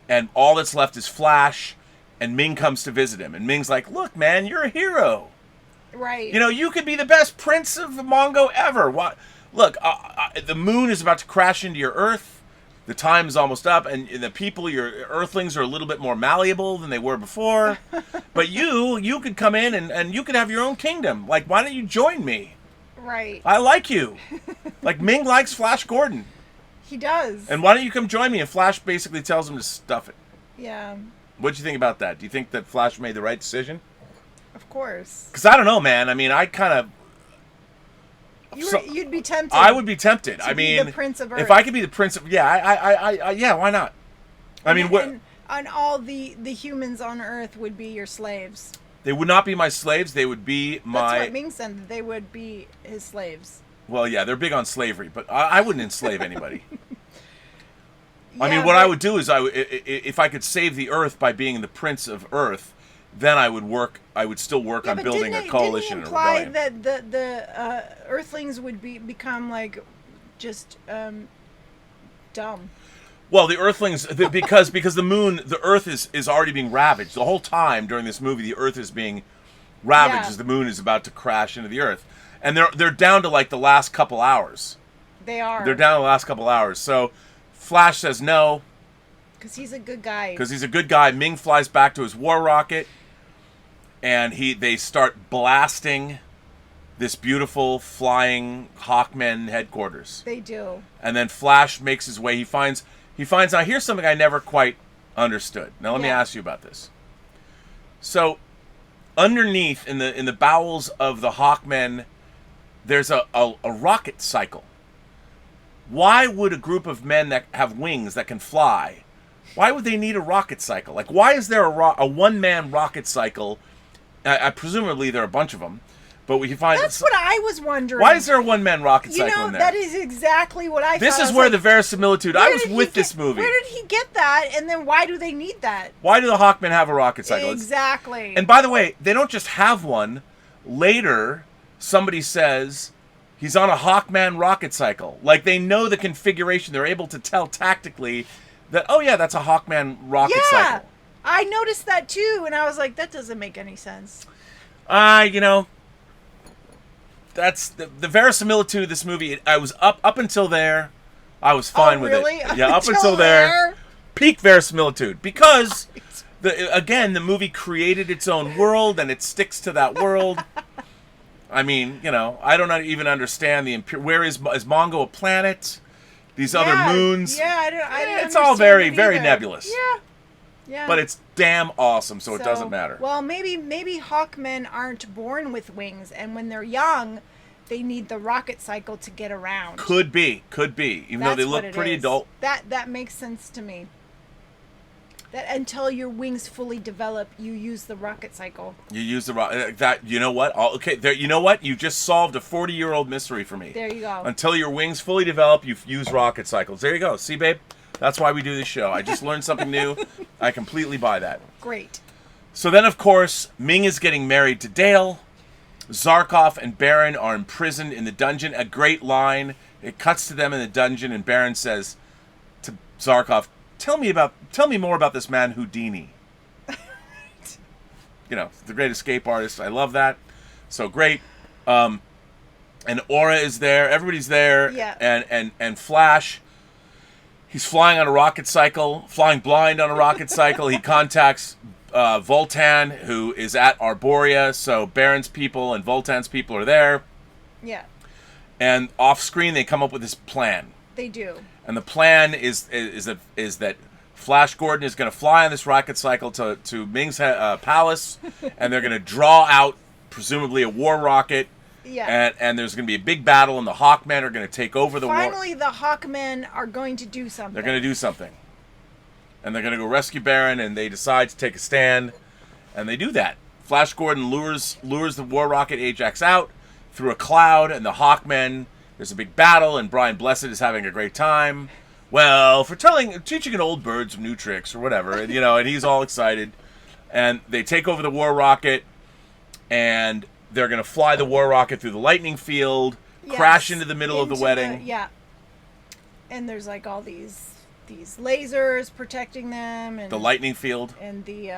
And all that's left is Flash, and Ming comes to visit him. And Ming's like, look, man, you're a hero. Right. You could be the best prince of Mongo ever. What? Look, the moon is about to crash into your Earth. The time is almost up, and the people, your Earthlings, are a little bit more malleable than they were before. But you could come in and you could have your own kingdom. Like, why don't you join me? Right. I like you. Like, Ming likes Flash Gordon. He does. And why don't you come join me? And Flash basically tells him to stuff it. Yeah. What'd you think about that? Do you think that Flash made the right decision? Of course. Because I don't know, man. I mean, I kind of... You'd be tempted. I would be tempted. To be the Prince of Earth. If I could be the Prince of... Yeah, why not? I mean, and all the humans on Earth would be your slaves. They would not be my slaves. They would be my... That's what Ming said. They would be his slaves. Well, yeah, they're big on slavery, but I wouldn't enslave anybody. Yeah, I mean, what I would do is if I could save the Earth by being the Prince of Earth, then I would still work on building a coalition and a rebellion. Didn't it imply that the Earthlings would become like just dumb? Well, the Earthlings, because the moon, the Earth is already being ravaged. The whole time during this movie, the Earth is being ravaged as the moon is about to crash into the Earth. And they're down to like the last couple hours. They are. They're down to the last couple hours. So Flash says no. Because he's a good guy. Ming flies back to his war rocket. And they start blasting this beautiful flying Hawkmen headquarters. They do. And then Flash makes his way. He finds now here's something I never quite understood. Now let me ask you about this. So underneath in the bowels of the Hawkmen, there's a rocket cycle. Why would a group of men that have wings that can fly, why would they need a rocket cycle? Like, why is there a one-man rocket cycle? Presumably there are a bunch of them, but we can find... That's what I was wondering. Why is there a one-man rocket cycle in there? That is exactly what I thought. This is where the verisimilitude... I was with this movie. Where did he get that? And then why do they need that? Why do the Hawkmen have a rocket cycle? Exactly. And by the way, they don't just have one. Later, somebody says he's on a Hawkman rocket cycle. Like, they know the configuration. They're able to tell tactically that, oh yeah, that's a Hawkman rocket cycle. I noticed that too, and I was like, that doesn't make any sense. That's the verisimilitude of this movie. I was up until there. I was fine with it. Yeah, up until there. Peak verisimilitude. Because, the movie created its own world, and it sticks to that world. I mean, I don't even understand where is Mongo a planet? These other moons. Yeah, I don't it's all very, very nebulous. Yeah. Yeah. But it's damn awesome, so it doesn't matter. Well, maybe Hawkmen aren't born with wings, and when they're young, they need the rocket cycle to get around. Could be. Even though they look pretty adult. That makes sense to me. That until your wings fully develop, you use the rocket cycle. You use the rocket. You know what? You know what? You just solved a 40-year-old mystery for me. There you go. Until your wings fully develop, you use rocket cycles. There you go. See, babe? That's why we do this show. I just learned something new. I completely buy that. Great. So then, of course, Ming is getting married to Dale. Zarkov and Barin are imprisoned in the dungeon. A great line. It cuts to them in the dungeon, and Barin says to Zarkov, "Tell me more about this man Houdini." You know, the great escape artist. I love that. So great. And Aura is there. Everybody's there. Yeah. And Flash, he's flying on a rocket cycle, flying blind on a rocket cycle. He contacts Voltan, who is at Arboria. So Baron's people and Voltan's people are there. Yeah. And off screen, they come up with this plan. They do. And the plan is that Flash Gordon is going to fly on this rocket cycle to Ming's palace, and they're going to draw out presumably a war rocket. Yeah. And there's going to be a big battle, and the Hawkmen are going to take over the war. Finally, the Hawkmen are going to do something. They're going to do something. And they're going to go rescue Barin, and they decide to take a stand, and they do that. Flash Gordon lures the war rocket Ajax out through a cloud, and the Hawkmen, there's a big battle, and Brian Blessed is having a great time. Well, for teaching an old bird some new tricks or whatever, and, you know, and he's all excited. And they take over the war rocket, and they're going to fly the war rocket through the lightning field, crash into the middle of the wedding. Yeah. And there's like all these lasers protecting them, and the lightning field. And the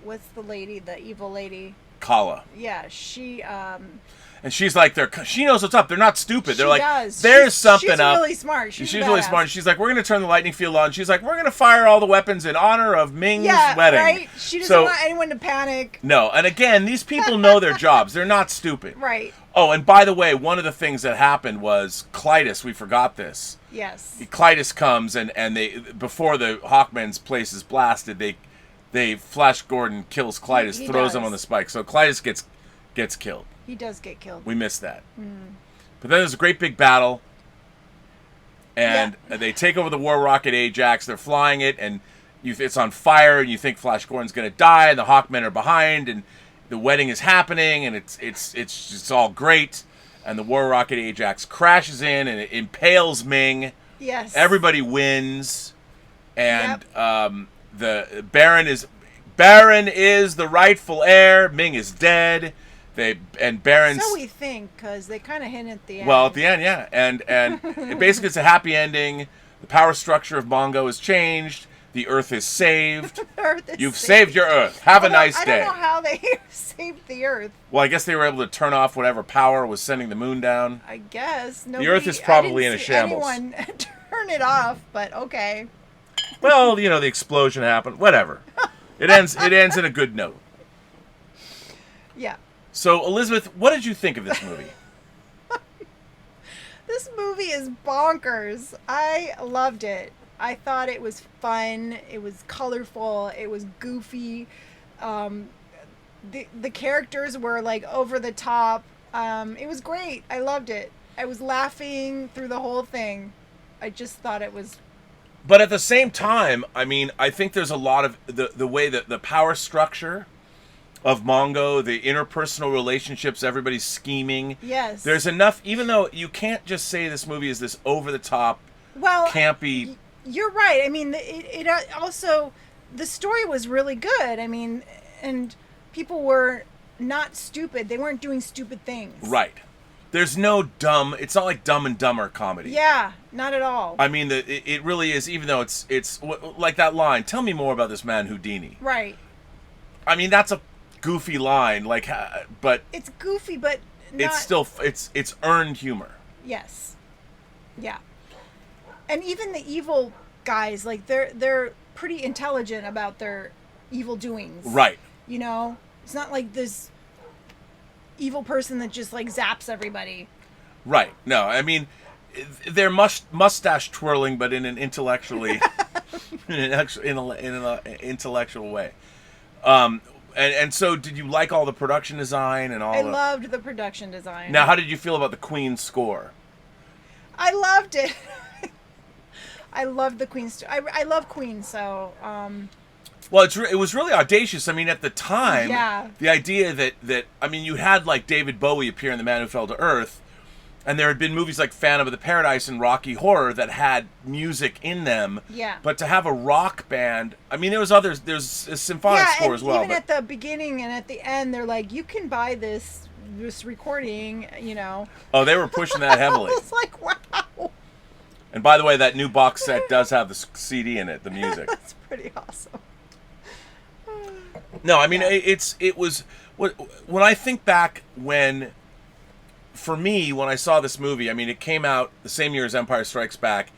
what's the lady, the evil lady? Kala. Yeah, she and she's like, she knows what's up. They're not stupid. They're like, does. There's something she's up. She's really smart. She's really smart. She's like, we're going to turn the lightning field on. She's like, we're going to fire all the weapons in honor of Ming's wedding. Right? She doesn't want anyone to panic. No, and again, these people know their jobs. They're not stupid. Right. Oh, and by the way, one of the things that happened was Clytus. We forgot this. Yes. Clytus comes, and they, before the Hawkmen's place is blasted, they Flash Gordon kills Clytus, throws him on the spike. So Clytus gets killed. He does get killed. We missed that. But then there's a great big battle, and they take over the war rocket Ajax. They're flying it, and it's on fire, and you think Flash Gordon's going to die, and the Hawkmen are behind, and the wedding is happening, and it's all great. And the war rocket Ajax crashes in, and it impales Ming. Yes. Everybody wins, and the Barin is the rightful heir. Ming is dead. Baron's. So we think, because they kind of hint at the end. Well, at the end, yeah, and basically it's a happy ending. The power structure of Mongo has changed. The Earth is saved. You've saved your Earth. Have a nice day. I don't know how they saved the Earth. Well, I guess they were able to turn off whatever power was sending the moon down. I guess. The Earth is probably in a shambles. Anyone turn it off, but okay. Well, you know, the explosion happened. Whatever. It ends in a good note. Yeah. So, Elizabeth, what did you think of this movie? This movie is bonkers. I loved it. I thought it was fun. It was colorful. It was goofy. The characters were like over the top. It was great. I loved it. I was laughing through the whole thing. I just thought it was. But at the same time, I mean, I think there's a lot of the way that the power structure of Mongo, the interpersonal relationships, everybody's scheming. Yes. There's enough, even though you can't just say this movie is this over-the-top, campy. You're right. I mean, it also, the story was really good. I mean, and people were not stupid. They weren't doing stupid things. Right. There's no dumb, it's not like Dumb and Dumber comedy. Yeah, not at all. I mean, it really is, even though it's like that line, tell me more about this man Houdini. Right. I mean, that's a goofy line, like, but it's goofy, but not... it's still it's earned humor. Yes. Yeah. And even the evil guys, like they're pretty intelligent about their evil doings. Right. You know, it's not like this evil person that just like zaps everybody. Right. No, I mean, they're mustache twirling, but in an intellectually in an intellectual way. And so, did you like all the production design and all? I loved the production design. Now, how did you feel about the Queen's score? I loved it. I loved the Queen's. I love Queen, so. Well, it was really audacious. I mean, at the time, the idea that I mean, you had like David Bowie appear in The Man Who Fell to Earth, And there had been movies like Phantom of the Paradise and Rocky Horror that had music in them. Yeah. But to have a rock band, I mean, there was others. There's a symphonic score as well. Even at the beginning and at the end, they're like, you can buy this recording, you know. Oh, they were pushing that heavily. It's like, wow. And by the way, that new box set does have the CD in it, the music. That's pretty awesome. No, I mean, it was when I think back for me, when I saw this movie, I mean, it came out the same year as Empire Strikes Back,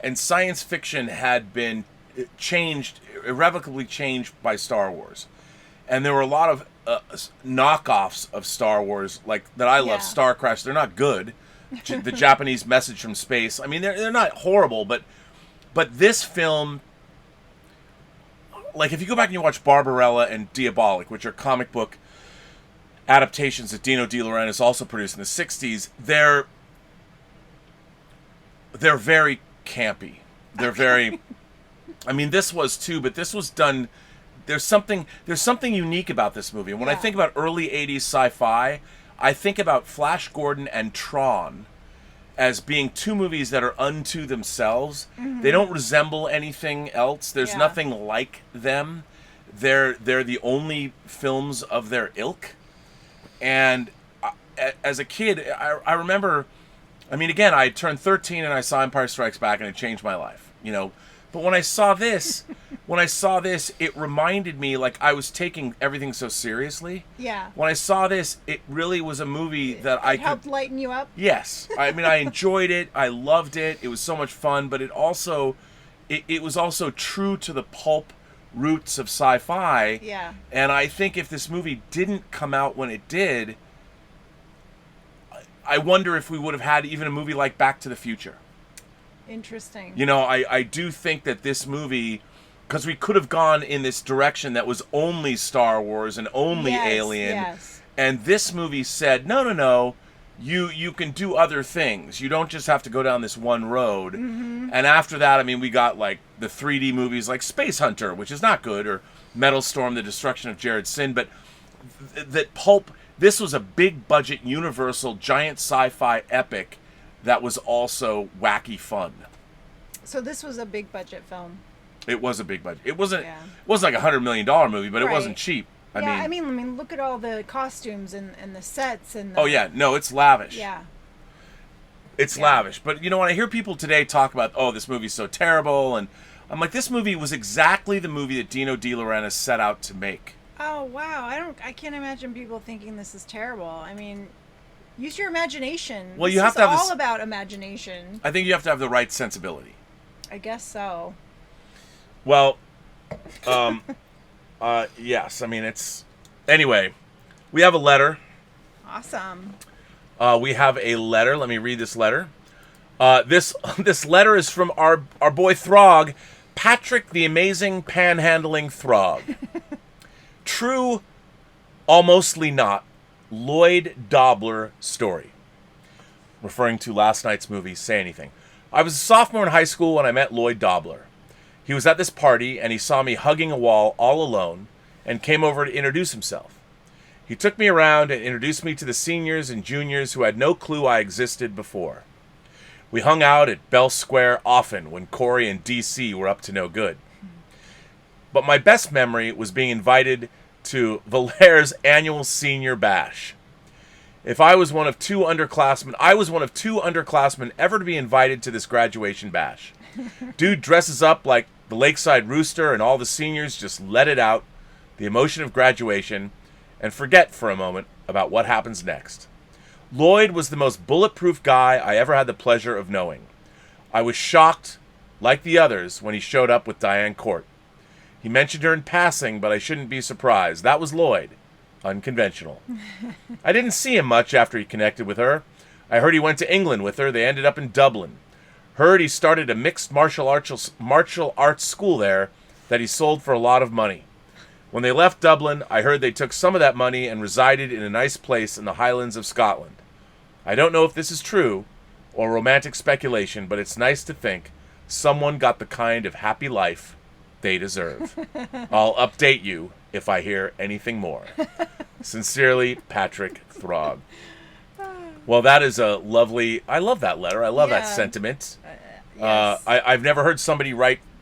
and science fiction had been irrevocably changed by Star Wars. And there were a lot of knockoffs of Star Wars, like that I love, Star Crash. They're not good. The Japanese Message from Space. I mean, they're not horrible, but this film, like if you go back and you watch Barbarella and Diabolic, which are comic book adaptations that Dino De Laurentiis also produced in the 60s, they're very campy. They're very I mean, this was too, but this was done. There's something unique about this movie. And when I think about early 80s sci-fi, I think about Flash Gordon and Tron as being two movies that are unto themselves. Mm-hmm. They don't resemble anything else. There's nothing like them. They're the only films of their ilk. And as a kid, I remember, I mean, again, I turned 13 and I saw Empire Strikes Back and it changed my life, you know. But when I saw this, it reminded me, like, I was taking everything so seriously. Yeah. When I saw this, it really was a movie that I could... helped lighten you up? Yes. I mean, I enjoyed it. I loved it. It was so much fun. But it also... It was also true to the pulp roots of sci-fi. Yeah. And I think if this movie didn't come out when it did, I wonder if we would have had even a movie like Back to the Future. Interesting. You know, I do think that this movie, because we could have gone in this direction that was only Star Wars and only Alien. Yes. And this movie said, no, you can do other things. You don't just have to go down this one road. Mm-hmm. And after that, I mean, we got like the 3D movies like Space Hunter, which is not good, or Metal Storm, The Destruction of Jared Sin. But that pulp, this was a big budget, universal, giant sci-fi epic that was also wacky fun. So this was a big budget film. It was a big budget. It wasn't like $100 million movie, but it wasn't cheap. I mean, look at all the costumes and the sets and. Oh yeah, no, it's lavish. Yeah. It's lavish, but you know, when I hear people today talk about, oh, this movie's so terrible, and I'm like, this movie was exactly the movie that Dino De Laurentiis set out to make. Oh wow, I can't imagine people thinking this is terrible. I mean, use your imagination. Well, you have to have all about imagination. I think you have to have the right sensibility. I guess so. Well, yes. I mean, it's... Anyway, we have a letter. Awesome. We have a letter. Let me read this letter. This letter is from our boy Throg, Patrick the Amazing Panhandling Throg. True, almostly not, Lloyd Dobler story. Referring to last night's movie, Say Anything. I was a sophomore in high school when I met Lloyd Dobler. He was at this party, and he saw me hugging a wall all alone, and came over to introduce himself. He took me around and introduced me to the seniors and juniors who had no clue I existed before. We hung out at Belle Square often when Corey and DC were up to no good. But my best memory was being invited to Valaire's annual senior bash. I was one of two underclassmen ever to be invited to this graduation bash. Dude dresses up like the Lakeside Rooster, and all the seniors just let it out, the emotion of graduation, and forget for a moment about what happens next. Lloyd was the most bulletproof guy I ever had the pleasure of knowing. I was shocked, like the others, when he showed up with Diane Court. He mentioned her in passing, but I shouldn't be surprised. That was Lloyd. Unconventional. I didn't see him much after he connected with her. I heard he went to England with her. They ended up in Dublin. Heard he started a mixed martial arts school there that he sold for a lot of money. When they left Dublin, I heard they took some of that money and resided in a nice place in the Highlands of Scotland. I don't know if this is true or romantic speculation, but it's nice to think someone got the kind of happy life they deserve. I'll update you if I hear anything more. Sincerely, Patrick Throg. Well, that is a lovely... I love that letter. I love that Yeah. sentiment. Yes. I've never heard somebody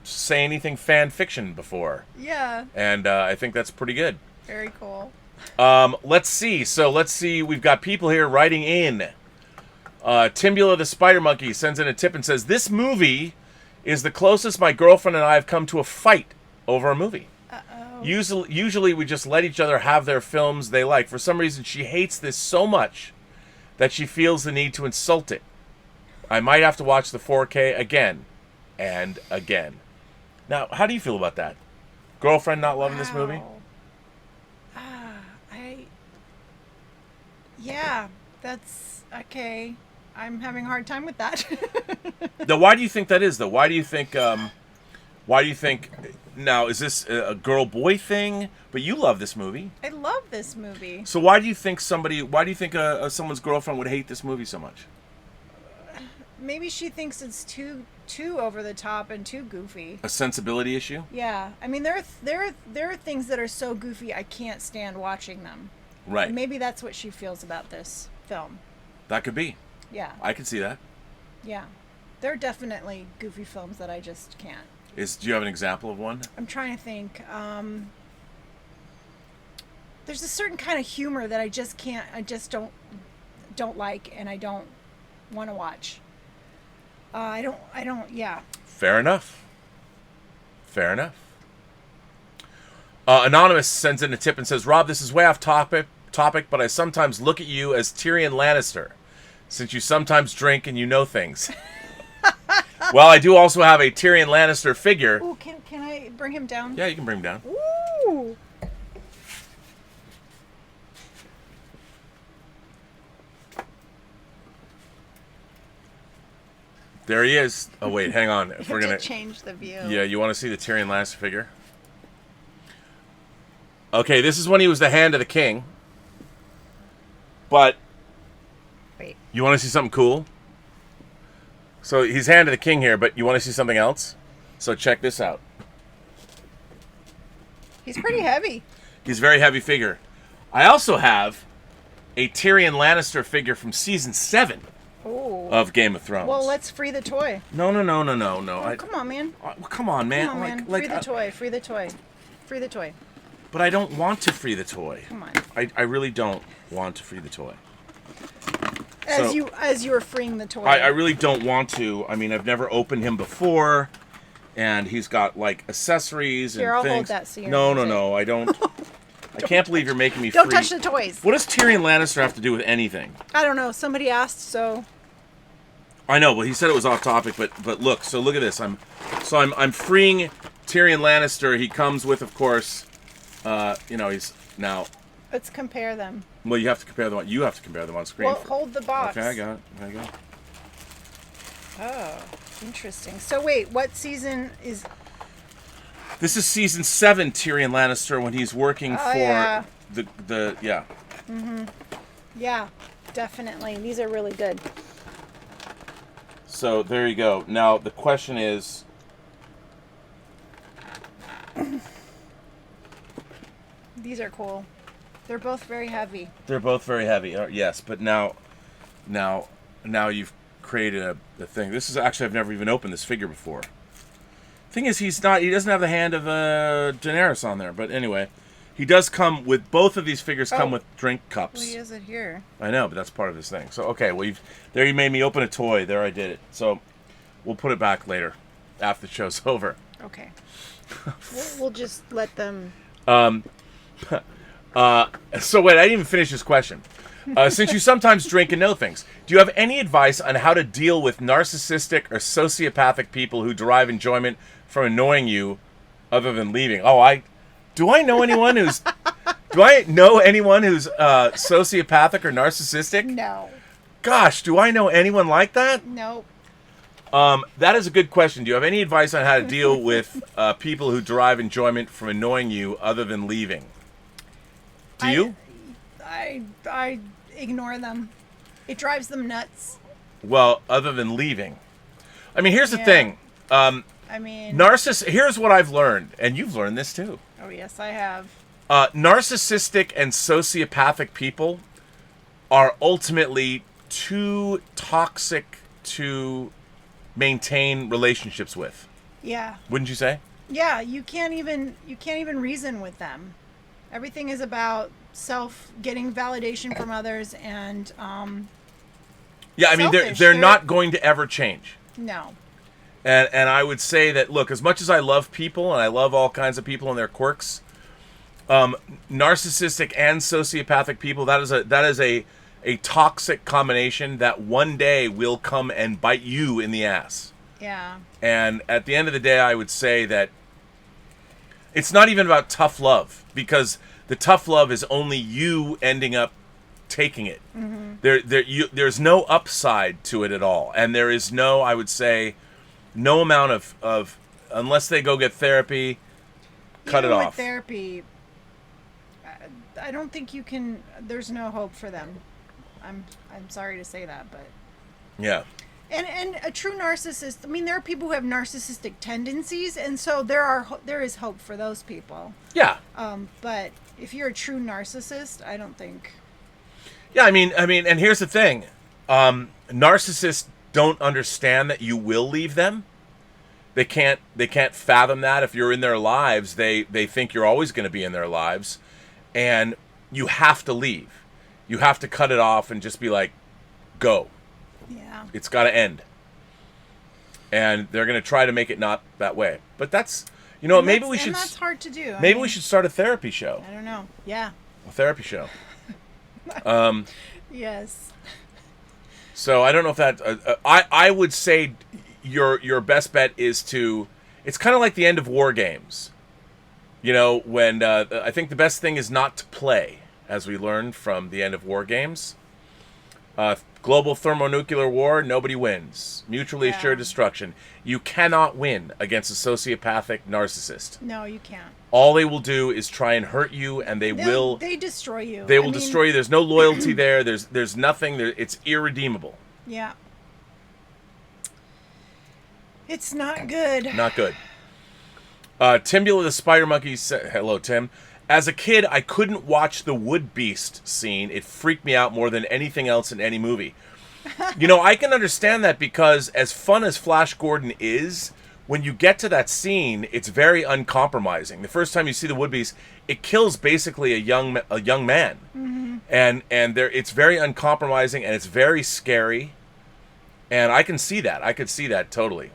say anything fan fiction before. Yeah. And I think that's pretty good. Very cool. Let's see. So let's see. We've got people here writing in. Timbula the Spider Monkey sends in a tip and says, "This movie is the closest my girlfriend and I have come to a fight over a movie. Uh-oh. Usually we just let each other have their films they like. For some reason, she hates this so much that she feels the need to insult it. I might have to watch the 4K again and again." Now, how do you feel about that? Girlfriend not loving this movie? Yeah, that's okay. I'm having a hard time with that. Now, why do you think that is, though? Why do you think, now, is this a girl-boy thing? But you love this movie. I love this movie. So why do you think someone's girlfriend would hate this movie so much? Maybe she thinks it's too over the top and too goofy. A sensibility issue? Yeah, I mean there are things that are so goofy I can't stand watching them. Right. And maybe that's what she feels about this film. That could be. Yeah. I can see that. Yeah. There are definitely goofy films that I just can't. Do you have an example of one? I'm trying to think. There's a certain kind of humor that I just don't like, and I don't want to watch. I don't, yeah. Fair enough. Anonymous sends in a tip and says, "Rob, this is way off topic, but I sometimes look at you as Tyrion Lannister, since you sometimes drink and you know things." Well, I do also have a Tyrion Lannister figure. Ooh, can I bring him down? Yeah, you can bring him down. Ooh. There he is. Oh, wait, hang on. If we're To gonna change the view. Yeah, you want to see the Tyrion Lannister figure? Okay, this is when he was the Hand of the King. But Wait. you want to see something cool? So he's Hand of the King here, but you want to see something else? So check this out. He's pretty heavy. He's a very heavy figure. I also have a Tyrion Lannister figure from season 7 Ooh. of Game of Thrones. Well, let's free the toy. No. Oh, come on, man. Come on, man. Come on, man. Free the toy. But I don't want to free the toy. Come on. I really don't want to free the toy. As you were freeing the toy. I really don't want to. I mean, I've never opened him before, and he's got like accessories and Here, I'll things. hold that so you No. I don't. I can't believe you're making me Don't free. touch the toys. What does Tyrion Lannister have to do with anything? I don't know. Somebody asked, so. I know. Well, he said it was off topic, but look. So look at this. I'm freeing Tyrion Lannister. He comes with, of course, he's now. Let's compare them. Well, you have to compare them. You have to compare them on screen. Well, hold the box. Okay, I got it. There you go. Oh, interesting. So wait, what season is? This is season 7 Tyrion Lannister when he's working for yeah. the yeah. Mm-hmm. Yeah, definitely. These are really good. So there you go. Now the question is, These are cool. They're both very heavy. they're both very heavy. Yes, but now you've created a thing. This is actually, I've never even opened this figure before. Thing is, he doesn't have the hand of Daenerys on there. But anyway, he does come with, both of these figures come with drink cups. Well, he has it here. I know, but that's part of his thing. So okay, well, there you made me open a toy. There I did it. So we'll put it back later, after the show's over. Okay. we'll just let them. So wait, I didn't even finish this question. Since you sometimes drink and know things, do you have any advice on how to deal with narcissistic or sociopathic people who derive enjoyment from annoying you, other than leaving? Do I know anyone who's sociopathic or narcissistic? No. Gosh, do I know anyone like that? Nope. That is a good question. Do you have any advice on how to deal with people who derive enjoyment from annoying you, other than leaving? Do you? I ignore them. It drives them nuts. Well, other than leaving. I mean, here's the thing. Here's what I've learned, and you've learned this too. Oh, yes, I have. Narcissistic and sociopathic people are ultimately too toxic to maintain relationships with. Yeah. Wouldn't you say? Yeah, you can't even reason with them. Everything is about getting validation from others, and yeah, I mean they're not going to ever change. No. And I would say that, look, as much as I love people and I love all kinds of people and their quirks, narcissistic and sociopathic people, that is a toxic combination that one day will come and bite you in the ass. Yeah. And at the end of the day, I would say that it's not even about tough love, because the tough love is only you ending up taking it. Mm-hmm. There's no upside to it at all. And there is no, I would say, no amount of unless they go get therapy, cut it off. With therapy, I don't think you can. There's no hope for them. I'm sorry to say that, but yeah. And a true narcissist, I mean, there are people who have narcissistic tendencies, and so there is hope for those people. Yeah. But if you're a true narcissist, I don't think. Yeah, I mean, and here's the thing: narcissists don't understand that you will leave them. They can't fathom that. If you're in their lives, they think you're always going to be in their lives, and you have to leave. You have to cut it off and just be like, go. Yeah. It's got to end. And they're going to try to make it not that way. But that's, maybe we should. And that's hard to do. Maybe we should start a therapy show. I don't know. Yeah. A therapy show. Yes. So I don't know if that. I would say your best bet is to. It's kind of like the end of war games. When I think the best thing is not to play, as we learned from the end of war games. Global thermonuclear war, nobody wins. Mutually assured destruction. You cannot win against a sociopathic narcissist. No, you can't. All they will do is try and hurt you, and they destroy you. They will destroy you. There's no loyalty there. There's nothing there. It's irredeemable. Yeah. It's not good. Not good. Timbula the Spider Monkey said, hello, Tim. As a kid, I couldn't watch the Wood Beast scene. It freaked me out more than anything else in any movie. I can understand that, because as fun as Flash Gordon is, when you get to that scene, it's very uncompromising. The first time you see the Wood Beast, it kills basically a young man. Mm-hmm. And it's very uncompromising, and it's very scary. And I can see that. I could see that totally.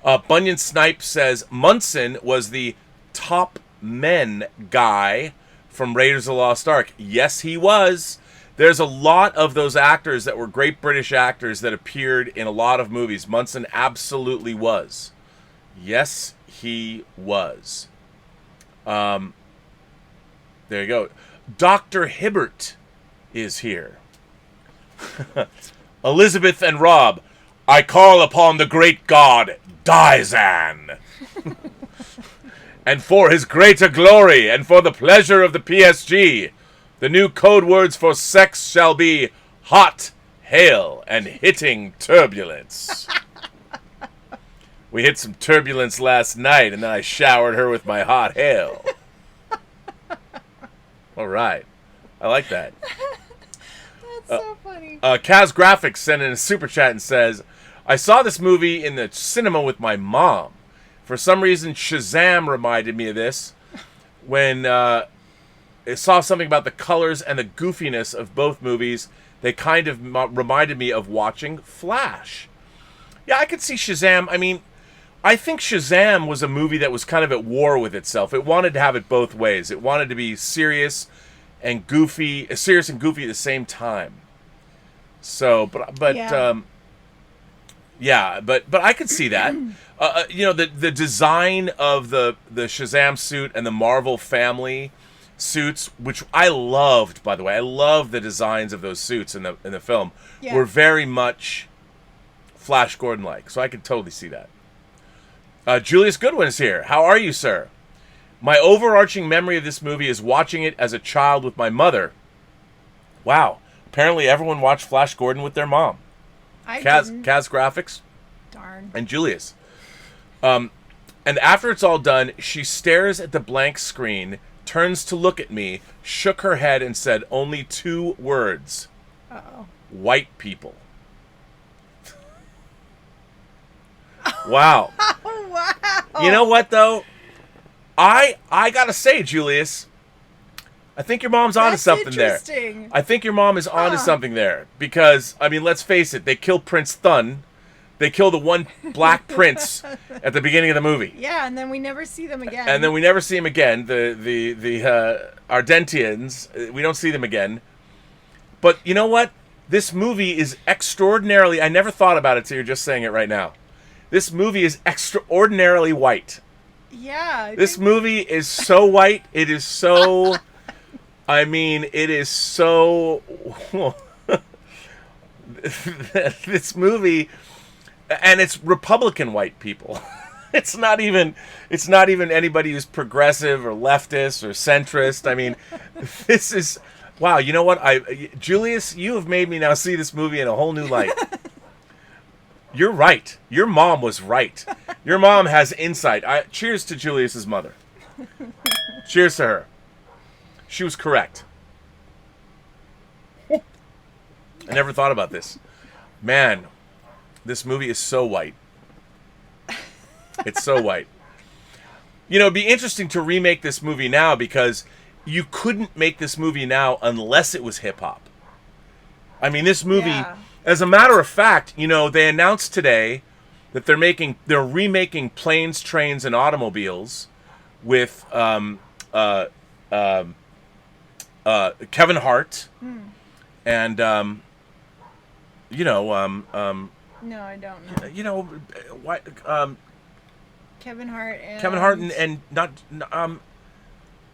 Bunyan Snipe says, Munson was the top men guy from Raiders of the Lost Ark. Yes, he was. There's a lot of those actors that were great British actors that appeared in a lot of movies. Munson absolutely was. Yes, he was. There you go. Dr. Hibbert is here. Elysabeth and Rob, I call upon the great god Dizan. And for his greater glory, and for the pleasure of the PSG, the new code words for sex shall be hot, hail, and hitting turbulence. We hit some turbulence last night, and then I showered her with my hot hail. All right. I like that. That's so funny. Kaz Graphics sent in a super chat and says, I saw this movie in the cinema with my mom. For some reason, Shazam reminded me of this when I saw something about the colors and the goofiness of both movies. They kind of reminded me of watching Flash. Yeah, I could see Shazam. I mean, I think Shazam was a movie that was kind of at war with itself. It wanted to have it both ways. It wanted to be serious and goofy at the same time. So, but I could see that. The design of the Shazam suit and the Marvel family suits, which I loved, by the way. I love the designs of those suits in the film. Yeah. Were very much Flash Gordon-like. So I could totally see that. Julius Goodwin is here. How are you, sir? My overarching memory of this movie is watching it as a child with my mother. Wow. Apparently everyone watched Flash Gordon with their mom. Kaz Graphics. Darn. And Julius. And after it's all done, she stares at the blank screen, turns to look at me, shook her head, and said only 2 words. Uh-oh. White people. Wow. Oh, wow. You know what, though? I gotta say, Julius, I think your mom's onto something there. I think your mom is onto something there. Because, I mean, let's face it, they kill Prince Thon. They kill the one black prince at the beginning of the movie. Yeah, and then we never see them again. And then we never see them again. The Ardentians, we don't see them again. But you know what? This movie is extraordinarily... I never thought about it, so you're just saying it right now. This movie is extraordinarily white. Yeah. This movie is so white. It is so... I mean, it is so... This movie... And it's Republican white people. It's not even anybody who's progressive or leftist or centrist. I mean, this is... Wow, you know what? Julius, you have made me now see this movie in a whole new light. You're right. Your mom was right. Your mom has insight. Cheers to Julius's mother. Cheers to her. She was correct. I never thought about this. Man, this movie is so white. It's so white. You know, it'd be interesting to remake this movie now because you couldn't make this movie now unless it was hip-hop. I mean, this movie, as a matter of fact, you know, they announced today that they're remaking Planes, Trains, and Automobiles with Kevin Hart and you know no, I don't know. You know why Kevin Hart and not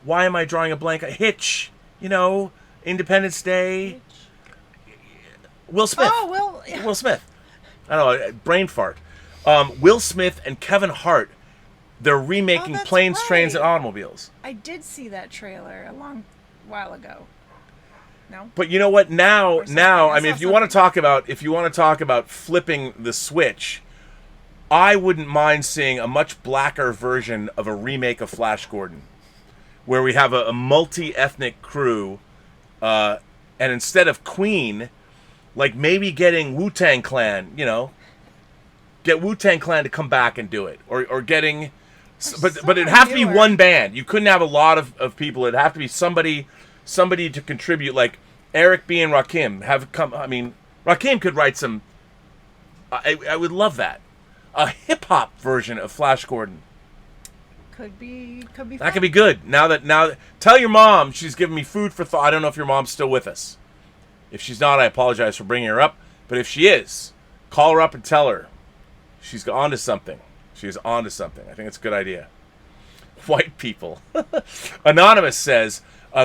why am I drawing a blank? Hitch, you know, Independence Day. Hitch. Will Smith. Oh, Will. Yeah. Will Smith. I don't know, brain fart. Will Smith and Kevin Hart, they're remaking Planes, Trains, and Automobiles. I did see that trailer a long while ago. No. But you know what? Now, I mean, if you want to talk about flipping the switch, I wouldn't mind seeing a much blacker version of a remake of Flash Gordon, where we have a multi-ethnic crew, and instead of Queen, like maybe getting Wu-Tang Clan, you know, get Wu-Tang Clan to come back and do it, or getting, but it'd have to be one band. You couldn't have a lot of people. It'd have to be somebody to contribute, like Eric B. and Rakim have come. I mean, Rakim could write some. I would love that. A hip hop version of Flash Gordon. Could be. That could be good. Now that tell your mom she's giving me food for thought. I don't know if your mom's still with us. If she's not, I apologize for bringing her up. But if she is, call her up and tell her she's onto something. She's onto something. I think it's a good idea. White people. Anonymous says,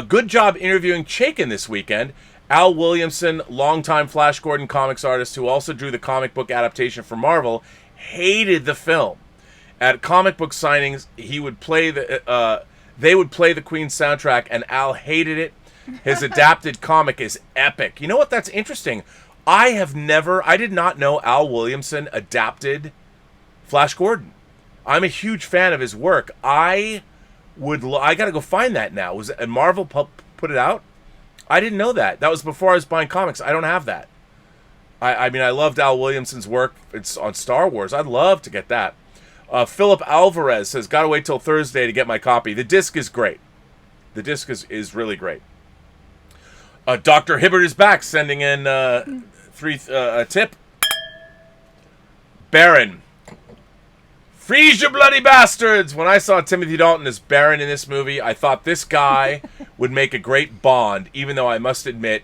good job interviewing Chaykin this weekend. Al Williamson, longtime Flash Gordon comics artist who also drew the comic book adaptation for Marvel, hated the film. At comic book signings, they would play the Queen soundtrack, and Al hated it. His adapted comic is epic. You know what? That's interesting. I did not know Al Williamson adapted Flash Gordon. I'm a huge fan of his work. I got to go find that now. And Marvel put it out? I didn't know that. That was before I was buying comics. I don't have that. I mean, I loved Al Williamson's work. It's on Star Wars. I'd love to get that. Philip Alvarez says, gotta wait till Thursday to get my copy. The disc is great. The disc is really great. Dr. Hibbert is back, sending in a tip. Barin. Freeze your bloody bastards! When I saw Timothy Dalton as Barin in this movie, I thought this guy would make a great Bond, even though I must admit,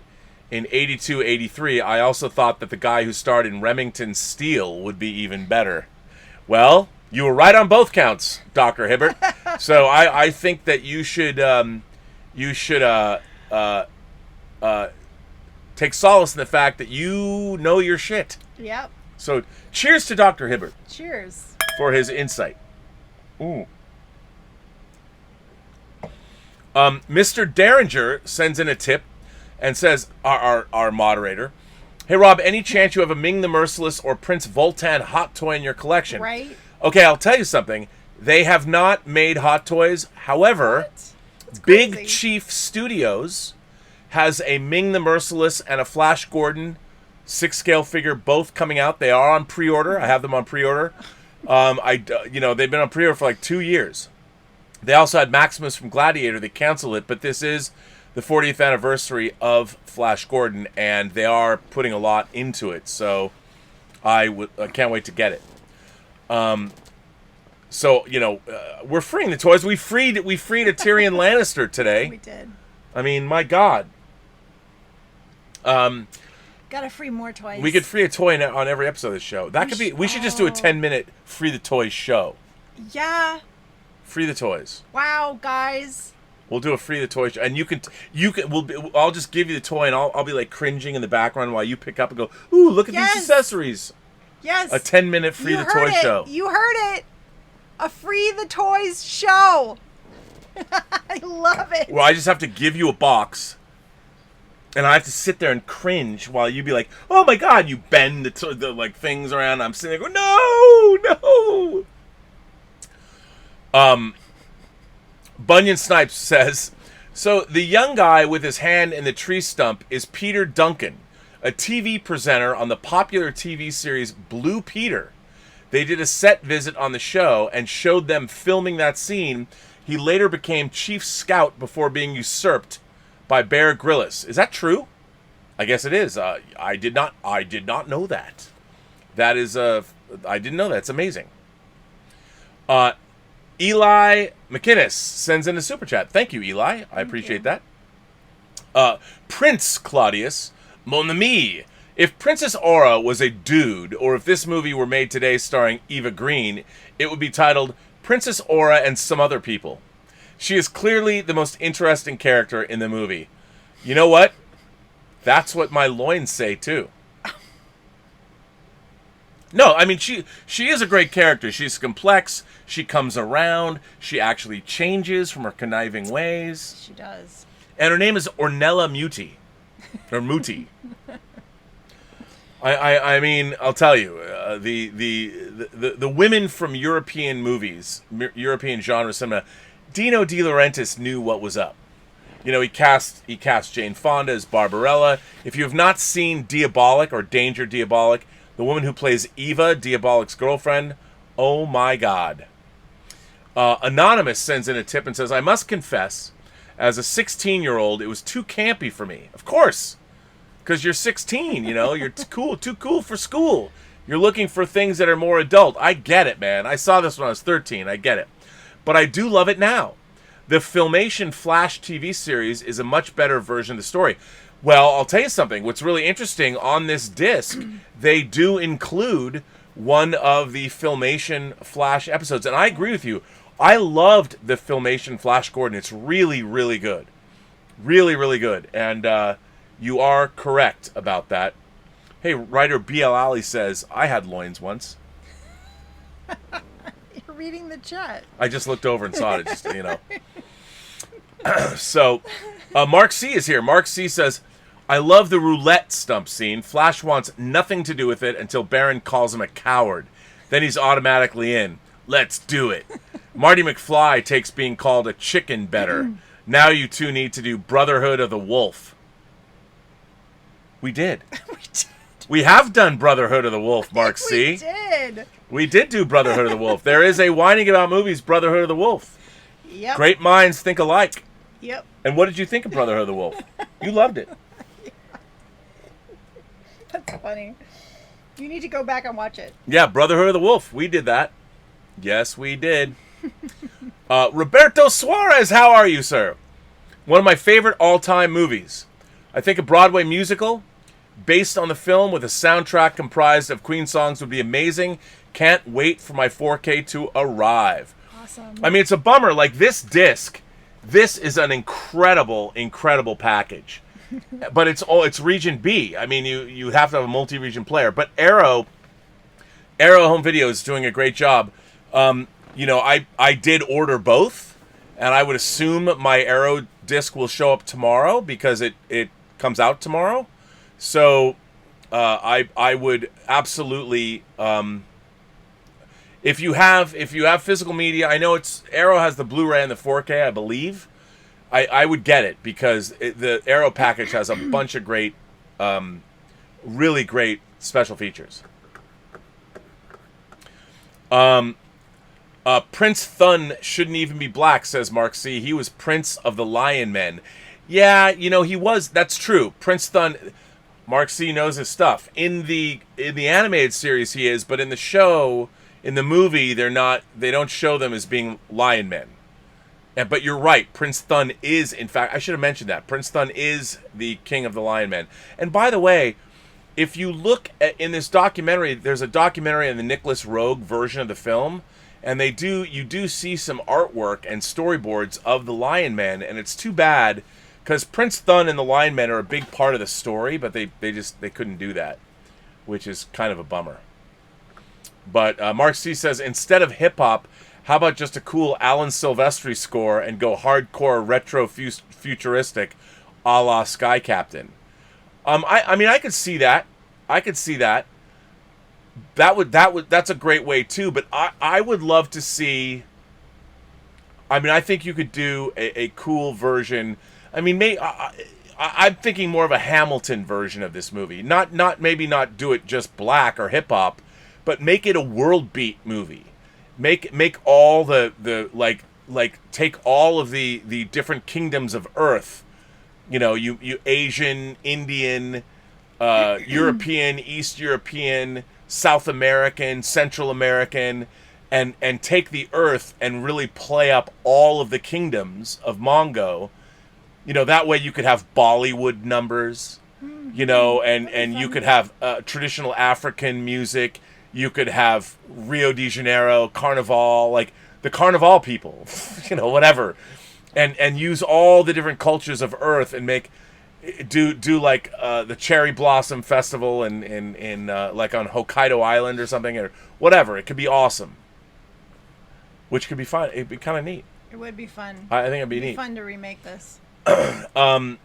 in 82, 83, I also thought that the guy who starred in Remington Steele would be even better. Well, you were right on both counts, Dr. Hibbert. So I think that you should take solace in the fact that you know your shit. Yep. So cheers to Dr. Hibbert. Cheers. For his insight. Ooh. Mr. Derringer sends in a tip and says, our moderator, hey Rob, any chance you have a Ming the Merciless or Prince Voltan hot toy in your collection? Right. Okay, I'll tell you something. They have not made hot toys. However, What? Big Chief Studios has a Ming the Merciless and a Flash Gordon 6-scale figure both coming out. They are on pre-order. I have them on pre-order. They've been on pre-order for like 2 years. They also had Maximus from Gladiator. They canceled it, but this is the 40th anniversary of Flash Gordon, and they are putting a lot into it. So I can't wait to get it. We're freeing the toys. We freed a Tyrion Lannister today. We did. I mean, my God. Gotta free more toys. We could free a toy on every episode of the show. We should just do a 10-minute free the toys show. Yeah. Free the toys. Wow, guys. We'll do a free the toys show, and I'll just give you the toy, and I'll be like cringing in the background while you pick up and go, "Ooh, look at these accessories." Yes. A 10-minute free the toys show. You heard it. A free the toys show. I love it. Well, I just have to give you a box. And I have to sit there and cringe while you be like, "Oh my God!" You bend the like things around. I'm sitting there going, "No!" Bunyan Snipes says, "So the young guy with his hand in the tree stump is Peter Duncan, a TV presenter on the popular TV series Blue Peter. They did a set visit on the show and showed them filming that scene. He later became chief scout before being usurped by Bear Grylls. Is that true? I guess it is. I did not know that. That is I didn't know that. It's amazing. Eli McInnes sends in a super chat. Thank you, Eli. I appreciate that. Prince Claudius, mon ami. If Princess Aura was a dude, or if this movie were made today starring Eva Green, it would be titled Princess Aura and Some Other People. She is clearly the most interesting character in the movie. You know what? That's what my loins say, too. No, I mean, she is a great character. She's complex. She comes around. She actually changes from her conniving ways. She does. And her name is Ornella Muti. Or Muti. I mean, I'll tell you, the women from European movies, European genre cinema, Dino De Laurentiis knew what was up. You know, he cast Jane Fonda as Barbarella. If you have not seen Diabolic or Danger Diabolic, the woman who plays Eva, Diabolic's girlfriend, oh my God. Anonymous sends in a tip and says, "I must confess, as a 16-year-old, it was too campy for me." Of course, because you're 16, you know, you're too cool for school. You're looking for things that are more adult. I get it, man. I saw this when I was 13. I get it. But I do love it now. The Filmation Flash TV series is a much better version of the story. Well, I'll tell you something. What's really interesting, on this disc, they do include one of the Filmation Flash episodes. And I agree with you. I loved the Filmation Flash Gordon. It's really, really good. Really, really good. And you are correct about that. Hey, writer B.L. Alley says, "I had loins once." You're reading the chat. I just looked over and saw it, just, you know. So, Mark C is here. Mark C says, "I love the roulette stump scene. Flash wants nothing to do with it until Barin calls him a coward. Then he's automatically in. Let's do it. Marty McFly takes being called a chicken better. Now you two need to do Brotherhood of the Wolf." We did. We did. We have done Brotherhood of the Wolf, Mark C. We did. We did do Brotherhood of the Wolf. There is a WINEning About Movies Brotherhood of the Wolf. Yep. Great minds think alike. Yep. And what did you think of Brotherhood of the Wolf? You loved it. That's funny. You need to go back and watch it. Yeah, Brotherhood of the Wolf. We did that. Yes, we did. Roberto Suarez, how are you, sir? One of my favorite all-time movies. I think a Broadway musical based on the film with a soundtrack comprised of Queen songs would be amazing. Can't wait for my 4K to arrive. Awesome. I mean, it's a bummer. Like, this disc, this is an incredible, incredible package. But it's region B. I mean, you have to have a multi-region player. But Arrow Home Video is doing a great job. You know, I did order both, and I would assume my Arrow disc will show up tomorrow because it comes out tomorrow. So I would absolutely, if you have physical media, I know Arrow has the Blu-ray and the 4K, I believe. I would get it because the Arrow package has a bunch of great, really great special features. Prince Thun shouldn't even be black, says Mark C. He was Prince of the Lion Men. Yeah, he was. That's true. Prince Thun. Mark C knows his stuff. In the animated series, he is, but in the show, in the movie, they're not. They don't show them as being lion men. But you're right. Prince Thun is, in fact, I should have mentioned that. Prince Thun is the king of the lion men. And by the way, if you look in this documentary, there's a documentary on the Nicholas Roeg version of the film, and you do see some artwork and storyboards of the lion men, and it's too bad. Because Prince Thun and the Lion Men are a big part of the story, but they couldn't do that, which is kind of a bummer. But Mark C says, instead of hip-hop, how about just a cool Alan Silvestri score and go hardcore retro futuristic a la Sky Captain? I mean, I could see that. That's a great way, too. But I would love to see... I mean, I think you could do a cool version... I mean, I'm thinking more of a Hamilton version of this movie. Maybe not do it just black or hip hop, but make it a world beat movie. Make all the take all of the different kingdoms of Earth. You Asian, Indian, European, East European, South American, Central American, and take the Earth and really play up all of the kingdoms of Mongo. That way you could have Bollywood numbers, and you could have traditional African music. You could have Rio de Janeiro, Carnival, like the Carnival people, whatever. And use all the different cultures of Earth and do like the Cherry Blossom Festival in like on Hokkaido Island or something or whatever. It could be awesome. Which could be fun. It'd be kind of neat. It would be fun. I think it'd be neat. Fun to remake this. But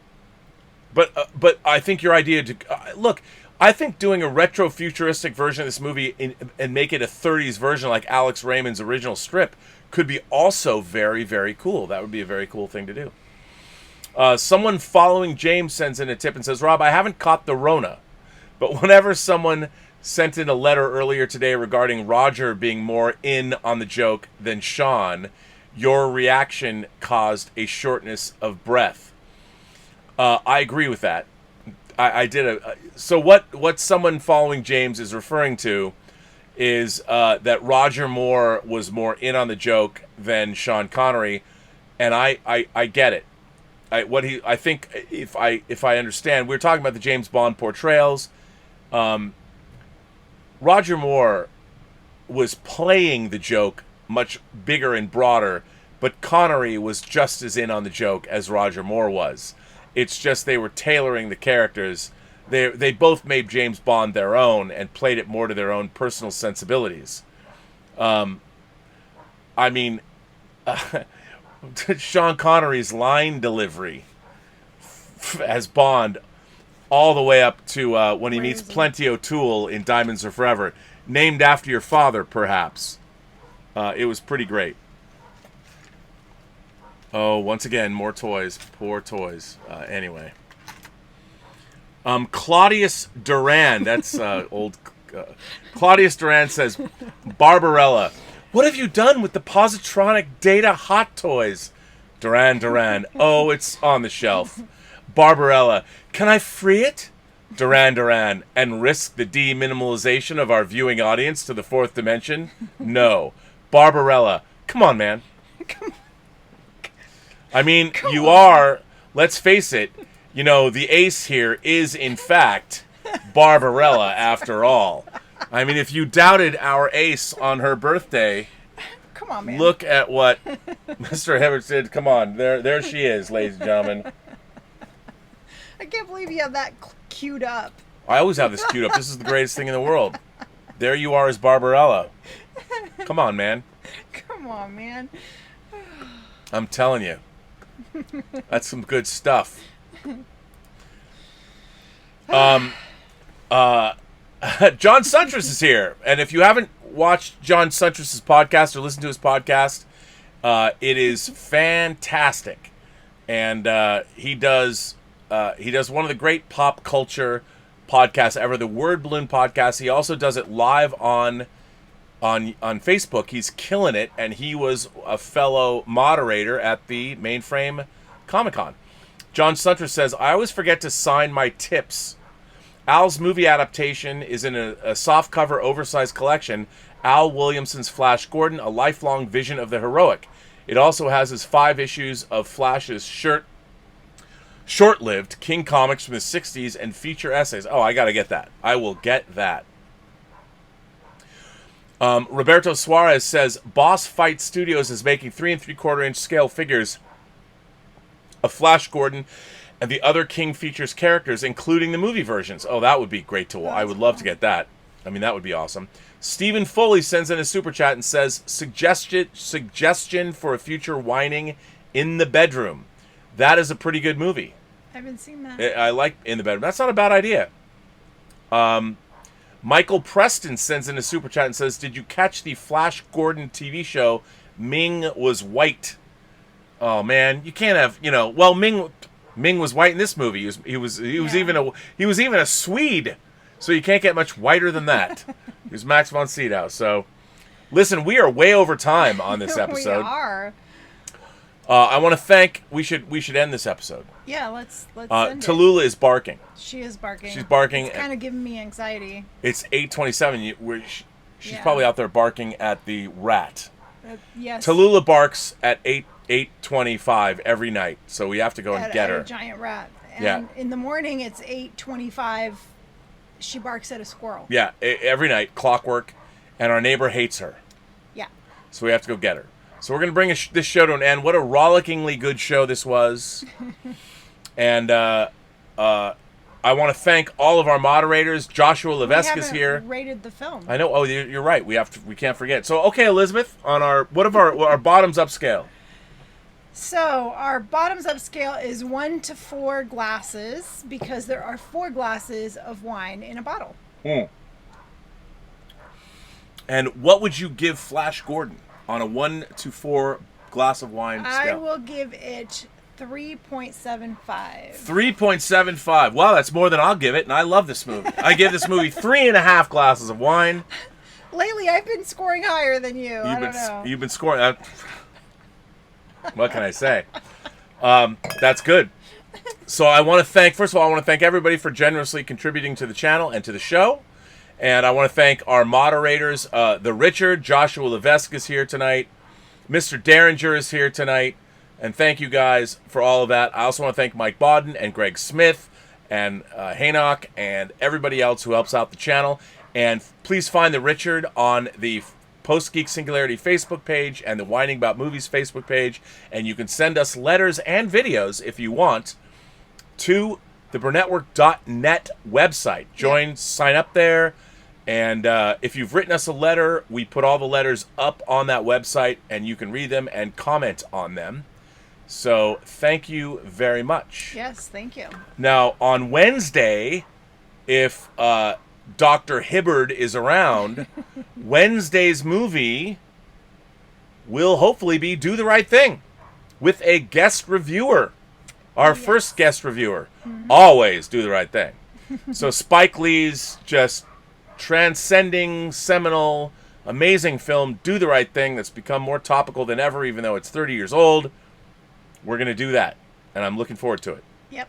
I think your idea to look, I think doing a retro futuristic version of this movie and make it a 30s version like Alex Raymond's original strip could be also very, very cool. That would be a very cool thing to do. Someone following James sends in a tip and says, Rob, I haven't caught the Rona, but whenever someone sent in a letter earlier today regarding Roger being more in on the joke than Sean, your reaction caused a shortness of breath. I agree with that. I did so what someone following James is referring to is that Roger Moore was more in on the joke than Sean Connery, and I get it. I think if I understand, we're talking about the James Bond portrayals. Roger Moore was playing the joke much bigger and broader, but Connery was just as in on the joke as Roger Moore was. It's just they were tailoring the characters. They both made James Bond their own and played it more to their own personal sensibilities. I mean, Sean Connery's line delivery as Bond, all the way up to when he meets Plenty O'Toole in Diamonds Are Forever, named after your father, perhaps. It was pretty great. Oh, once again, more toys. Poor toys. Anyway. Claudius Duran, that's old... Claudius Duran says, Barbarella, what have you done with the Positronic Data Hot Toys? Duran, oh, it's on the shelf. Barbarella, can I free it? Duran, and risk the deminimalization of our viewing audience to the fourth dimension? No. Barbarella, come on, man. I mean, you are, let's face it, the ace here is, in fact, Barbarella, after all. I mean, if you doubted our ace on her birthday, come on, man. Look at what Mr. Hibbert said. Come on, there she is, ladies and gentlemen. I can't believe you have that queued up. I always have this queued up. This is the greatest thing in the world. There you are as Barbarella. Come on, man. Come on, man. I'm telling you. That's some good stuff. John Suntress is here. And if you haven't watched John Suntress's podcast or listened to his podcast, it is fantastic. and he does one of the great pop culture podcasts ever, the Word Balloon podcast. He also does it live on Facebook. He's killing it, and he was a fellow moderator at the Mainframe Comic-Con. John Sunter says, I always forget to sign my tips. Al's movie adaptation is in a softcover oversized collection, Al Williamson's Flash Gordon, A Lifelong Vision of the Heroic. It also has his 5 issues of Flash's short-lived King comics from the 60s and feature essays. Oh, I got to get that. I will get that. Roberto Suarez says, Boss Fight Studios is making 3 3/4-inch scale figures of Flash Gordon and the other King Features characters, including the movie versions. Oh, that would be great to watch. I would love to get that. I mean, that would be awesome. Stephen Foley sends in a super chat and says, suggestion for a future WINEning in the Bedroom. That is a pretty good movie. I haven't seen that. I like In the Bedroom. That's not a bad idea. Michael Preston sends in a super chat and says, did you catch the Flash Gordon TV show, Ming Was White? Oh, man, you can't have, well, Ming was white in this movie. He was even a Swede. So you can't get much whiter than that. He was Max von Sydow. So, listen, we are way over time on this episode. We are. I want to thank. We should end this episode. Yeah, let's end Tallulah is barking. She is barking. She's barking. It's kind of giving me anxiety. It's 8:27. She's probably out there barking at the rat. Yes. Tallulah barks at 8:25 every night, so we have to go and get her. A giant rat. And in the morning, it's 8:25. She barks at a squirrel. Yeah, every night, clockwork, and our neighbor hates her. Yeah. So we have to go get her. So we're going to bring this show to an end. What a rollickingly good show this was. And I want to thank all of our moderators. Joshua Levesque is here. Rated the film. I know. Oh, you're right. We can't forget. So, okay, Elizabeth, on our bottoms up scale. So our bottoms up scale is 1 to 4 glasses because there are 4 glasses of wine in a bottle. And what would you give Flash Gordon on a 1 to 4 glass of wine scale? I will give it 3.75. 3.75. Wow, that's more than I'll give it, and I love this movie. I give this movie 3.5 glasses of wine. Lately, I've been scoring higher than you. I don't know. You've been scoring. What can I say? That's good. So first of all, I want to thank everybody for generously contributing to the channel and to the show. And I want to thank our moderators, the Richard, Joshua Levesque is here tonight. Mr. Derringer is here tonight. And thank you guys for all of that. I also want to thank Mike Bodden and Greg Smith and Haynock and everybody else who helps out the channel. And please find the Richard on the Post-Geek Singularity Facebook page and the WINEning About Movies Facebook page. And you can send us letters and videos, if you want, to the Burnettwork.net website. Sign up there. And if you've written us a letter, we put all the letters up on that website, and you can read them and comment on them. So thank you very much. Yes, thank you. Now, on Wednesday, if Dr. Hibbard is around, Wednesday's movie will hopefully be Do the Right Thing with a guest reviewer. Our first guest reviewer. Always Do the Right Thing. So Spike Lee's just transcending, seminal, amazing film, Do the Right Thing, that's become more topical than ever, even though it's 30 years old. We're going to do that, and I'm looking forward to it. Yep.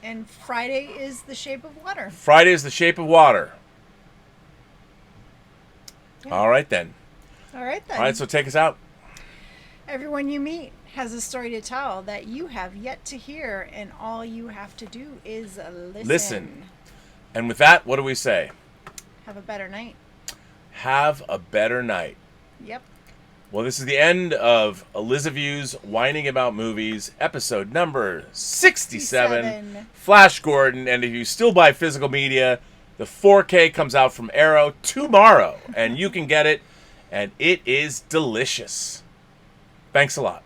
And Friday is The Shape of Water. Friday is The Shape of Water. Yeah. All right, then. All right, so take us out. Everyone you meet has a story to tell that you have yet to hear, and all you have to do is listen. And with that, what do we say? Have a better night. Have a better night. Yep. Well, this is the end of Elysabeth's WINEning About Movies, episode number 67. Flash Gordon. And if you still buy physical media, the 4K comes out from Arrow tomorrow. And you can get it. And it is delicious. Thanks a lot.